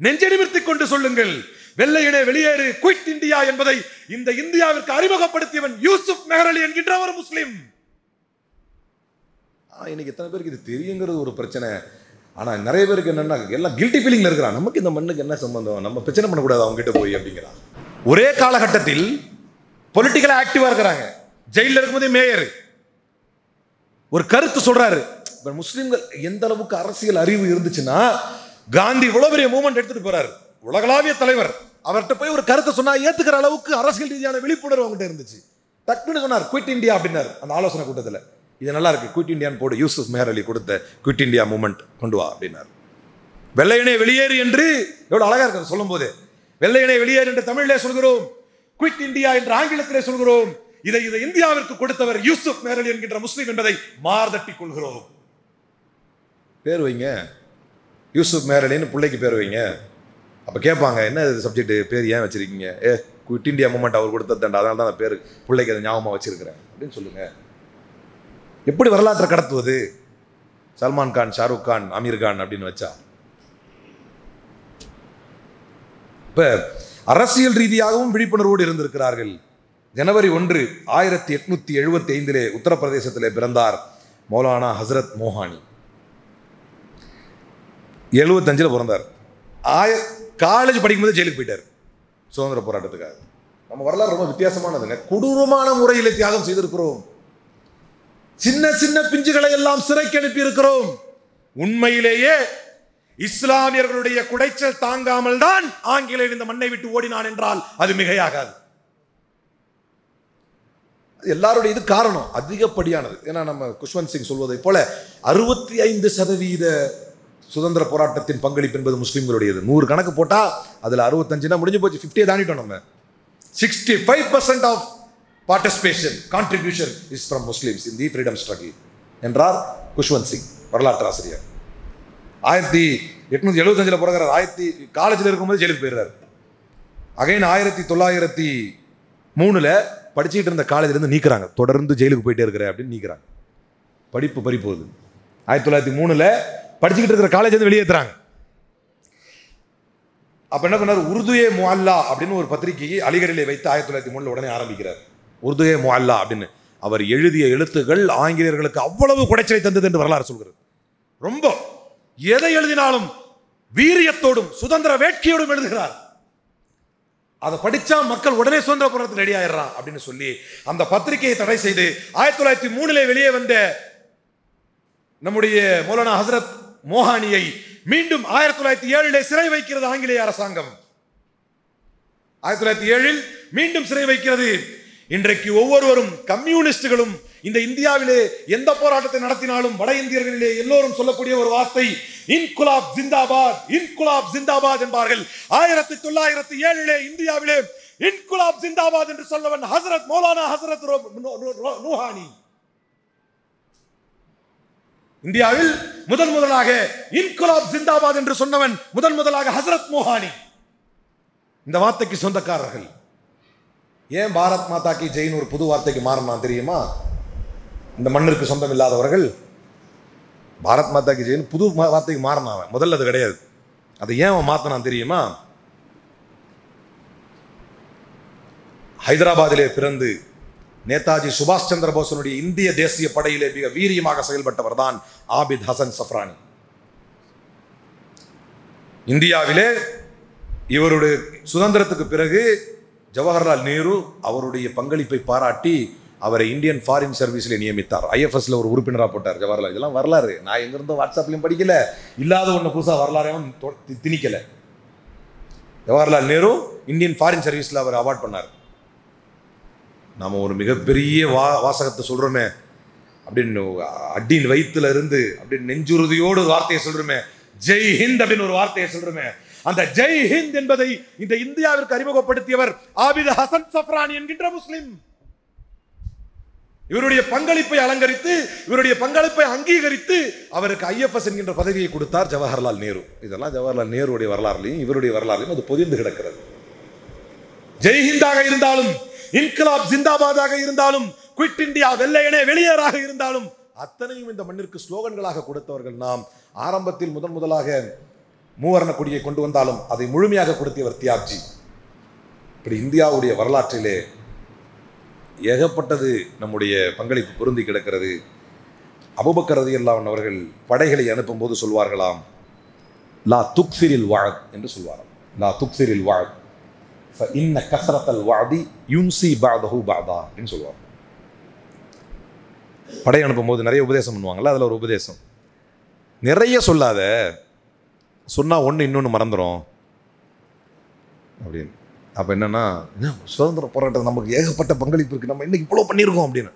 நெஞ்சை நிமிர்த்திக் கொண்டு சொல்லுங்கள், வெள்ளையனே வெளியேறு, குயிட் இந்தியா என்பதை இந்த இந்தியாவிற்கு அறிமுகப்படுத்தியவன் யூசுப் மெஹர் அலி என்கின்ற ஒரு முஸ்லிம். இன்னைக்கு எத்தனை பேருக்கு இது தெரியுங்கிறது ஒரு பிரச்சனை. ஆனா நிறைய பேருக்கு என்னன்னா, எல்லாம் கில்ட்டி ஃபீலிங்ல இருக்கிறான். நமக்கு இந்த மண்ணுக்கு என்ன சம்பந்தம், நம்ம பிரச்சனை பண்ணக்கூடாது அவங்க கிட்ட போய் அப்படிங்கிறான். ஒரே காலகட்டத்தில் பொலிட்டிக்கலா ஆக்டிவா இருக்கிறாங்க. ஜெயில இருக்கும்போதே மேயர் ஒரு கருத்து சொல்றாரு. முஸ்லிம்கள் எந்த அளவுக்கு அரசியல் அறிவு இருந்துச்சுன்னா, காந்தி இவ்வளவு பெரிய மூவ்மெண்ட் எடுத்துட்டு போறாரு, உலகளாவிய தலைவர், அவர்கிட்ட போய் ஒரு கருத்தை சொன்னா ஏத்துக்கிற அளவுக்கு அரசியல் ரீதியான விழிப்புணர்வு அவங்ககிட்ட இருந்துச்சு. டக்குன்னு சொன்னார் குயிட் இந்தியா அப்படின்னாரு அந்த ஆலோசனை கூட்டத்தில். இது நல்லா இருக்கு, குயிட் இந்தியான்னு போடு, யூசுப் மெஹர் அலி கொடுத்த குயிட் இந்தியா மூவ்மெண்ட் கொண்டு வா அப்படின்னாரு. வெள்ளையனே வெளியேறு என்று எவ்வளவு அழகா இருக்கு சொல்லும் போது. வெள்ளையனே வெளியேறு என்று தமிழிலே சொல்கிறோம், குயிட் இந்தியா என்று ஆங்கிலத்திலே சொல்கிறோம். இதை இந்தியாவிற்கு கொடுத்தவர் யூசுப் மெஹர் அலி என்கின்ற முஸ்லிம் என்பதை மார்தட்டி கொள்கிறோம். பேர் வைங்க, யூசுப் மெஹர் அலின்னு பிள்ளைக்கு பேர் வைங்க. அப்போ கேட்பாங்க, என்ன சப்ஜெக்ட் பேர் ஏன் வச்சிருக்கீங்க? குயிட் இந்தியா மூமெண்ட் அவர் கொடுத்ததாண்டா, அதனால தான் அந்த பேர் பிள்ளைக்கு அதை ஞாபகமாக வச்சிருக்கிறேன் அப்படின்னு சொல்லுங்க. எப்படி வரலாற்றை கடத்துவது? சல்மான் கான், ஷாருக் கான், அமீர் கான் அப்படின்னு வச்சா? இப்ப அரசியல் ரீதியாகவும் விழிப்புணர்வோடு இருந்திருக்கிறார்கள். ஜனவரி 1, 1875 உத்தரப்பிரதேசத்திலே பிறந்தார் மௌலானா ஹசரத் மோஹானி. 75 பிறந்தார். காலேஜ் படிக்கும்போது ஜெயிலுக்கு போயிட்டார் சுதந்திர போராட்டத்துக்காக. நம்ம வரலாறு ரொம்ப வித்தியாசமானதுங்க. கொடூரமான முறையில் தியாகம் செய்திருக்கிறோம். சின்ன சின்ன பிஞ்சுகளை எல்லாம் சிறைக்கு அனுப்பி இருக்கிறோம். உண்மையிலேயே இஸ்லாமியர்களுடைய குடைச்சல் தாங்காமல் தான் ஆங்கிலேயர் இந்த மண்ணை விட்டு ஓடினான் என்றால் அது மிகையாகாது. எல்லாருடைய இது காரணம் அதிகப்படியானது. ஏன்னா நம்ம குஷ்வந்த் சிங் சொல்வதை போல 65% சுதந்திர போராட்டத்தின் பங்களிப்பு என்பது முஸ்லிம்களுடையது. 100 கணக்கு போட்டா அதுல 65 முடிஞ்சு போச்சு. 50 தாண்டிட்டோம் நம்ம. 65% of participation contribution is from Muslims in the freedom struggle என்றார் குஷ்வந்த் சிங், வரலாற்று ஆசிரியர். 1875 பிறகுறார். காலேஜில் இருக்கும்போது ஜெயிலுக்கு போயிடுறாரு. அகைன் 1903 படிச்சுட்டு இருந்த காலேஜில் இருந்து நீக்கிறாங்க. தொடர்ந்து ஜெயிலுக்கு போயிட்டே இருக்கிற அப்படின்னு நீக்கிறாங்க. படிப்பு பறிப்போகுது. 1903 படிச்சுக்கிட்டு இருக்கிற காலேஜ் வந்து வெளியேற்றுறாங்க. அப்ப என்ன பண்ணார்? உருதுயே முஅல்லா அப்படின்னு ஒரு பத்திரிகையை அலிகரிலே வைத்து 1903 உடனே ஆரம்பிக்கிறார். உருதுயே முஅல்லா அப்படின்னு. அவர் எழுதிய எழுத்துக்கள் ஆங்கிலேயர்களுக்கு அவ்வளவு குடைச்சலை தந்தது என்று வரலாறு சொல்கிறது. ரொம்ப எதை எழுதினாலும் வீரியத்தோடும் சுதந்திர வேட்கையோடும் எழுதுகிறார். அதை படிச்சா மக்கள் உடனே சுதந்திர போராட்டத்தில் ரெடி ஆயிடுறான் அப்படின்னு சொல்லி அந்த பத்திரிகையை தடை செய்து 1903 வெளியே வந்த நம்முடைய மௌலானா ஹசரத் மோஹானியை மீண்டும் 1907 சிறை வைக்கிறது ஆங்கிலேய அரசாங்கம். 1907 மீண்டும் சிறை வைக்கிறது. இன்றைக்கு ஒவ்வொருவரும் கம்யூனிஸ்டுகளும் இந்த இந்தியாவிலே எந்த போராட்டத்தை நடத்தினாலும் வட இந்தியர்களிலே எல்லோரும் சொல்லக்கூடிய ஒரு வார்த்தை இன்குலாப் ஜிந்தாபாத், இன்குலாப் ஜிந்தாபாத் என்பார்கள். 1907 இந்தியாவிலே இன்குலாப் ஜிந்தாபாத் என்று சொல்லவன் ஹசரத் மௌலானா ஹசரத் நூஹானி. இந்தியாவில் முதலாக இன்குலாப் ஜிந்தாபாத் என்று சொன்னவன் முதலாக ஹசரத் மோஹானி. இந்த வார்த்தைக்கு சொந்தக்காரர்கள். ஏன் பாரத் மாதா கி ஜெயின் ஒரு புது வார்த்தைக்கு மாறினா தெரியுமா? இந்த மண்ணிற்கு சொந்தம் இல்லாதவர்கள் பாரத் மாதா கி ஜெயின் புது வார்த்தைக்கு மாறினாவன். முதல்ல அது கிடையாது. அதை ஏன் அவன் மாத்தினான் தெரியுமா? ஹைதராபாத்திலே பிறந்து நேதாஜி சுபாஷ் சந்திர போஸனுடைய இந்திய தேசிய படையிலே மிக வீரியமாக செயல்பட்டவர் தான் ஆபித் ஹசன் சஃப்ரானி. இந்தியாவிலே இவருடைய சுதந்திரத்துக்கு பிறகு ஜவஹர்லால் நேரு அவருடைய பங்களிப்பை பாராட்டி அவரை இந்தியன் ஃபாரின் சர்வீஸில் நியமித்தார். IFSல ஒரு உறுப்பினராக போட்டார் ஜவஹர்லால். இதெல்லாம் வரலாறு. நான் எங்கிருந்தோ வாட்ஸ்அப்லையும் படிக்கல, இல்லாத ஒன்று புதுசாக வரலாறையும் திணிக்கல. ஜவஹர்லால் நேரு இந்தியன் ஃபாரின் சர்வீஸில் அவர் அவார்ட் பண்ணார். நாம் ஒரு மிகப்பெரிய வாசகத்தை சொல்கிறோமே, அப்படின்னு அடியின் வயிற்றுல இருந்து அப்படின்னு நெஞ்சுறுதியோடு வார்த்தையை சொல்கிறோமே, ஜெய் ஹிந்த் அப்படின்னு ஒரு வார்த்தையை சொல்கிறோமே, அந்த ஜெய் ஹிந்த் என்பதை இந்த இந்தியாவிற்கு அறிமுகப்படுத்தியவர் ஆபித் ஹசன் சஃப்ரானி என்கின்ற முஸ்லிம். இவருடைய பங்களிப்பை அலங்கரித்து, இவருடைய பங்களிப்பை அங்கீகரித்து அவருக்கு IFS என்கின்ற பதவியை கொடுத்தார் ஜவஹர்லால் நேரு. இதெல்லாம் ஜவஹர்லால் நேருடைய வரலாறுலையும் இவருடைய வரலாறுலையும் அது பொதிந்து கிடக்கிறது. ஜெய்ஹிந்தாக இருந்தாலும், இன்கிலாப் ஜிந்தாபாதாக இருந்தாலும், குவிட் இந்தியா வெள்ளையனே வெளியேறாக இருந்தாலும் அத்தனையும் இந்த மண்ணிற்கு ஸ்லோகன்களாக கொடுத்தவர்கள் நாம். ஆரம்பத்தில் முதலாக மூவர்ண கொடியை கொண்டு வந்தாலும் அதை முழுமையாக கொடுத்தவர் தியாப்ஜி. இப்படி இந்தியாவுடைய வரலாற்றிலே ஏகப்பட்டது நம்முடைய பங்களிப்பு பொருந்தி கிடக்கிறது. அபூபக்கர் ரலியல்லாஹு அவர்கள் படைகளை அனுப்பும் போது சொல்வார்களாம், லா துக்ஸிரில் வஅத் என்று சொல்வாராம். லா துக்ஸிரில் வஅத் ஃபஇன்ன கஸ்ரத்தல் வஅதி யுன்சி பஅதஹு பஅதா என்று சொல்வார். படை அனுப்பும் போது நிறைய உபதேசம் பண்ணுவாங்கல்ல, அதில் ஒரு உபதேசம், நிறைய சொல்லாத, சொன்னால் ஒன்று இன்னொன்று மறந்துடும் அப்படின்னு. அப்போ என்னென்னா, சுதந்திர போராட்டம் நமக்கு ஏகப்பட்ட பங்களிப்பு இருக்குது, நம்ம இன்னைக்கு இவ்வளோ பண்ணியிருக்கோம் அப்படின்னு.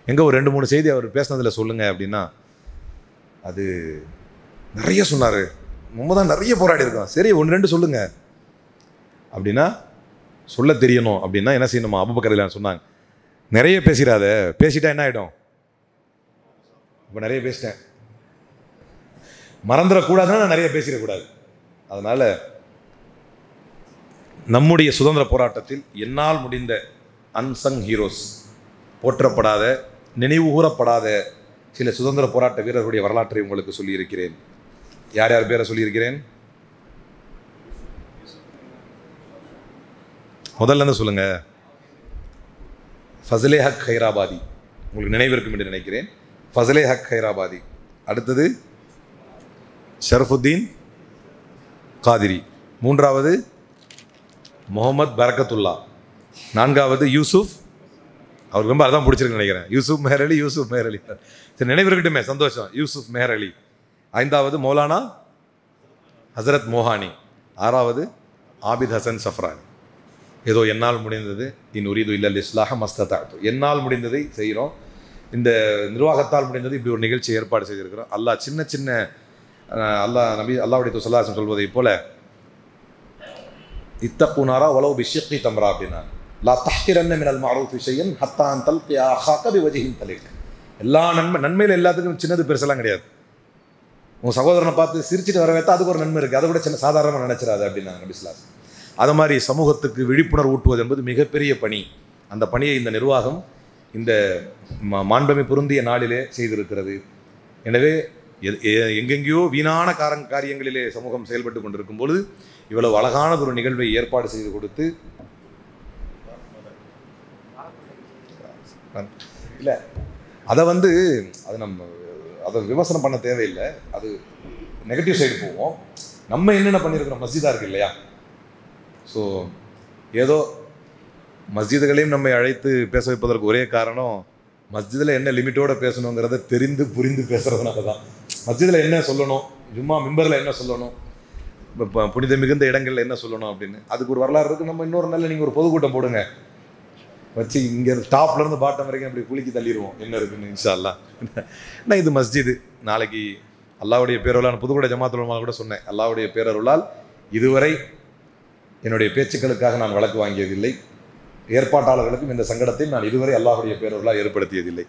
எங்கே ஒரு 2-3 செய்தி அவர் பேசினதில் சொல்லுங்கள் அப்படின்னா, அது நிறைய சொன்னார், நம்ம தான் நிறைய போராடி இருக்கோம், சரி 1-2 சொல்லுங்கள் அப்படின்னா, சொல்ல தெரியணும் அப்படின்னா என்ன செய்யணுமா? அபூபக்கர் ரலியல்லாஹு சொன்னாங்க, நிறைய பேசிடாத, பேசிட்டா என்ன ஆகிடும், இப்போ நிறைய பேசிட்டேன், மறந்துடக்கூடாதுன்னா நான் நிறைய பேசிடக்கூடாது. அதனால் நம்முடைய சுதந்திர போராட்டத்தில் என்னால் முடிந்த அன்சங் ஹீரோஸ், போற்றப்படாத, நினைவு கூறப்படாத சில சுதந்திர போராட்ட வீரர்களுடைய வரலாற்றை உங்களுக்கு சொல்லியிருக்கிறேன். யார் யார் பேரை சொல்லியிருக்கிறேன்? முதல்ல இருந்து சொல்லுங்க. ஃபஸ்லே ஹக் ஹைராபாதி, உங்களுக்கு நினைவிருக்கும் என்று நினைக்கிறேன். ஃபஸ்லே ஹக் ஹைராபாதி. அடுத்தது ஷரஃபுத்தீன் காதிரி. மூன்றாவது முகமது பரக்கத்துல்லா. நான்காவது யூசுப், அவருக்கு ரொம்ப அதான் பிடிச்சிருக்குன்னு நினைக்கிறேன், யூசுப் மெஹர் அலி. யூசுப் மெஹர் அலி சரி, நினைவிருக்கட்டுமே, சந்தோஷம். யூசுப் மெஹர் அலி. ஐந்தாவது மௌலானா ஹசரத் மோஹானி. ஆறாவது ஆபித் ஹசன் சஃப்ரானி. ஏதோ என்னால் முடிந்தது, இன் உரீது இல்லல் இஸ்லாஹ மஸ்ததஅது, என்னால் முடிந்ததை செய்கிறோம். இந்த நிர்வாகத்தால் முடிந்தது இப்படி ஒரு நிகழ்ச்சி ஏற்பாடு செய்திருக்கிறோம். அல்லாஹ் சின்ன சின்ன அல்லாஹ்வுடைய ஸல்லல்லாஹு அலைஹி சொல்வதை போல, இத்தகுனாரா வலவ் பிஷிக்கி தம்ரா அப்படின்னா, லா தஹ்கிரன்ன மினல் மஅரூஃபி ஷையன் ஹத்தா அன் தல்கியா அஹாக பிவஜ்ஹின் தலீக். எல்லா நன்மையில் எல்லாத்துக்கும் சின்னது பெருசெல்லாம் கிடையாது. உங்கள் சகோதரனை பார்த்து சிரிச்சுட்டு வர வைத்தா அதுக்கு ஒரு நன்மை இருக்குது, அது கூட சின்ன சாதாரணமாக நினைச்சிடாது அப்படின்னாங்க நபி ஸல்லல்லாஹு அலைஹி வஸல்லம். அது மாதிரி சமூகத்துக்கு விழிப்புணர்வு ஊட்டுவது என்பது மிகப்பெரிய பணி. அந்த பணியை இந்த நிர்வாகம் இந்த மாண்பமை பொருந்திய நாளிலே செய்திருக்கிறது. எனவே எங்கெங்கேயோ வீணான காரியங்களிலே சமூகம் செயல்பட்டு கொண்டிருக்கும் பொழுது இவ்வளவு அழகான ஒரு நிகழ்வை ஏற்பாடு செய்து கொடுத்து, இல்லை அதை அது அதை விமர்சனம் பண்ண தேவையில்லை, அது நெகட்டிவ் சைடு போவோம். நம்ம என்னென்ன பண்ணியிருக்கிறோம், மஸ்ஜிதாக இருக்குது இல்லையா? ஸோ ஏதோ மஸ்ஜிதுகளையும் நம்மை அழைத்து பேச வைப்பதற்கு ஒரே காரணம், மஸ்ஜிதில் என்ன லிமிட்டோடு பேசணுங்கிறத தெரிந்து புரிந்து பேசுகிறதுனால தான். மஸ்ஜிதில் என்ன சொல்லணும், ஜும்மா மிம்பரில் என்ன சொல்லணும், இப்போ புனித மிகுந்த இடங்களில் என்ன சொல்லணும் அப்படின்னு அதுக்கு ஒரு வரலாறு இருக்குது. நம்ம இன்னொரு நாளில் நீங்கள் ஒரு பொதுக்கூட்டம் போடுங்க, வச்சு இங்கே டாப்லேருந்து பாட்டம் வரைக்கும் அப்படி குலுக்கி தள்ளிடுவோம் என்ன இருக்குன்னு இன்ஷா அல்லாஹ். நான் இது மஸ்ஜிது, நாளைக்கு அல்லாஹ்வுடைய பேரருளால் புதுக்கோட்டை ஜமாத்துல் உலமா கூட சொன்னேன், அல்லாஹ்வுடைய பேரருளால் இதுவரை என்னுடைய பேச்சுக்களுக்காக நான் வழக்கு வாங்கியதில்லை, ஏற்பாட்டாளர்களுக்கும் இந்த சங்கடத்தை நான் இதுவரை அல்லாஹ்வுடைய பேரருளால் ஏற்படுத்தியதில்லை.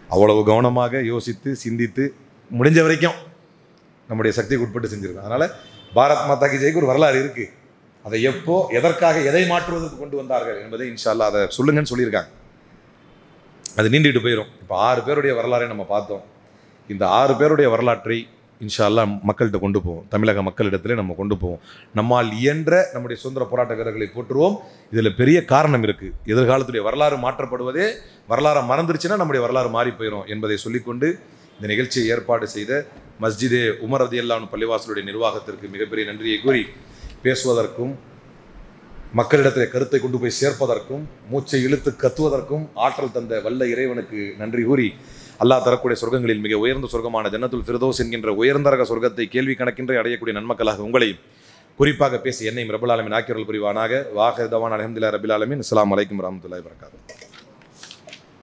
அவ்வளவு கவனமாக யோசித்து சிந்தித்து முடிஞ்ச வரைக்கும் நம்முடைய சக்திக்கு உட்பட்டு செஞ்சுருக்கோம். அதனால் பாரத் மாதா கி ஜெய்க்கு ஒரு வரலாறு இருக்குது. அதை எப்போ எதற்காக எதை மாற்றுவதற்கு கொண்டு வந்தார்கள் என்பதை இன்ஷா அல்லாஹ் அதை சொல்லுங்கன்னு சொல்லியிருக்காங்க. அது நீண்டிட்டு போயிடும். இப்போ 6 பேருடைய வரலாறை நம்ம பார்த்தோம். இந்த 6 பேருடைய வரலாற்றை இன்ஷா அல்லாஹ் மக்கள்கிட்ட கொண்டு போவோம், தமிழக மக்களிடத்திலே நம்ம கொண்டு போவோம். நம்மால் இயன்ற நம்முடைய சுதந்திர போராட்ட வீரர்களை போற்றுவோம். இதில் பெரிய காரணம் இருக்குது. எதிர்காலத்துடைய வரலாறு மாற்றப்படுவதே வரலாறை மறந்துருச்சுன்னா நம்முடைய வரலாறு மாறி போயிடும் என்பதை சொல்லிக்கொண்டு இந்த நிகழ்ச்சியை ஏற்பாடு செய்த மஸ்ஜிதே உமர் ரலியல்லாஹு அன்ஹு பள்ளிவாசலுடைய நிர்வாகத்திற்கு மிகப்பெரிய நன்றியை கூறி பேசுவதற்கும் மக்களிடத்தில் கருத்தை கொண்டு போய் சேர்ப்பதற்கும் மூச்சை இழுத்து கத்துவதற்கும் ஆற்றல் தந்த வல்ல இறைவனுக்கு நன்றி கூறி அல்லாஹ் தரக்கூடிய சொர்க்கங்களில் மிக உயர்ந்த சொர்க்கமான ஜன்னத்துல் ஃபிர்தௌஸ் என்கின்ற உயர்ந்தரக சொர்க்கத்தை கேள்வி கணக்கின்றே அடையக்கூடிய நன்மக்களாக உங்களையும் குறிப்பாக பேசி என்னையும் ரப்பல் ஆலமீன் ஆக்கியருள் புரிவானாக. வாஹிர் தவான் அல்ஹம்துலில்லாஹி ரப்பில் ஆலமீன். அஸ்ஸலாமு அலைக்கும் வரஹ்மத்துல்லாஹி வபரகாத்துஹு.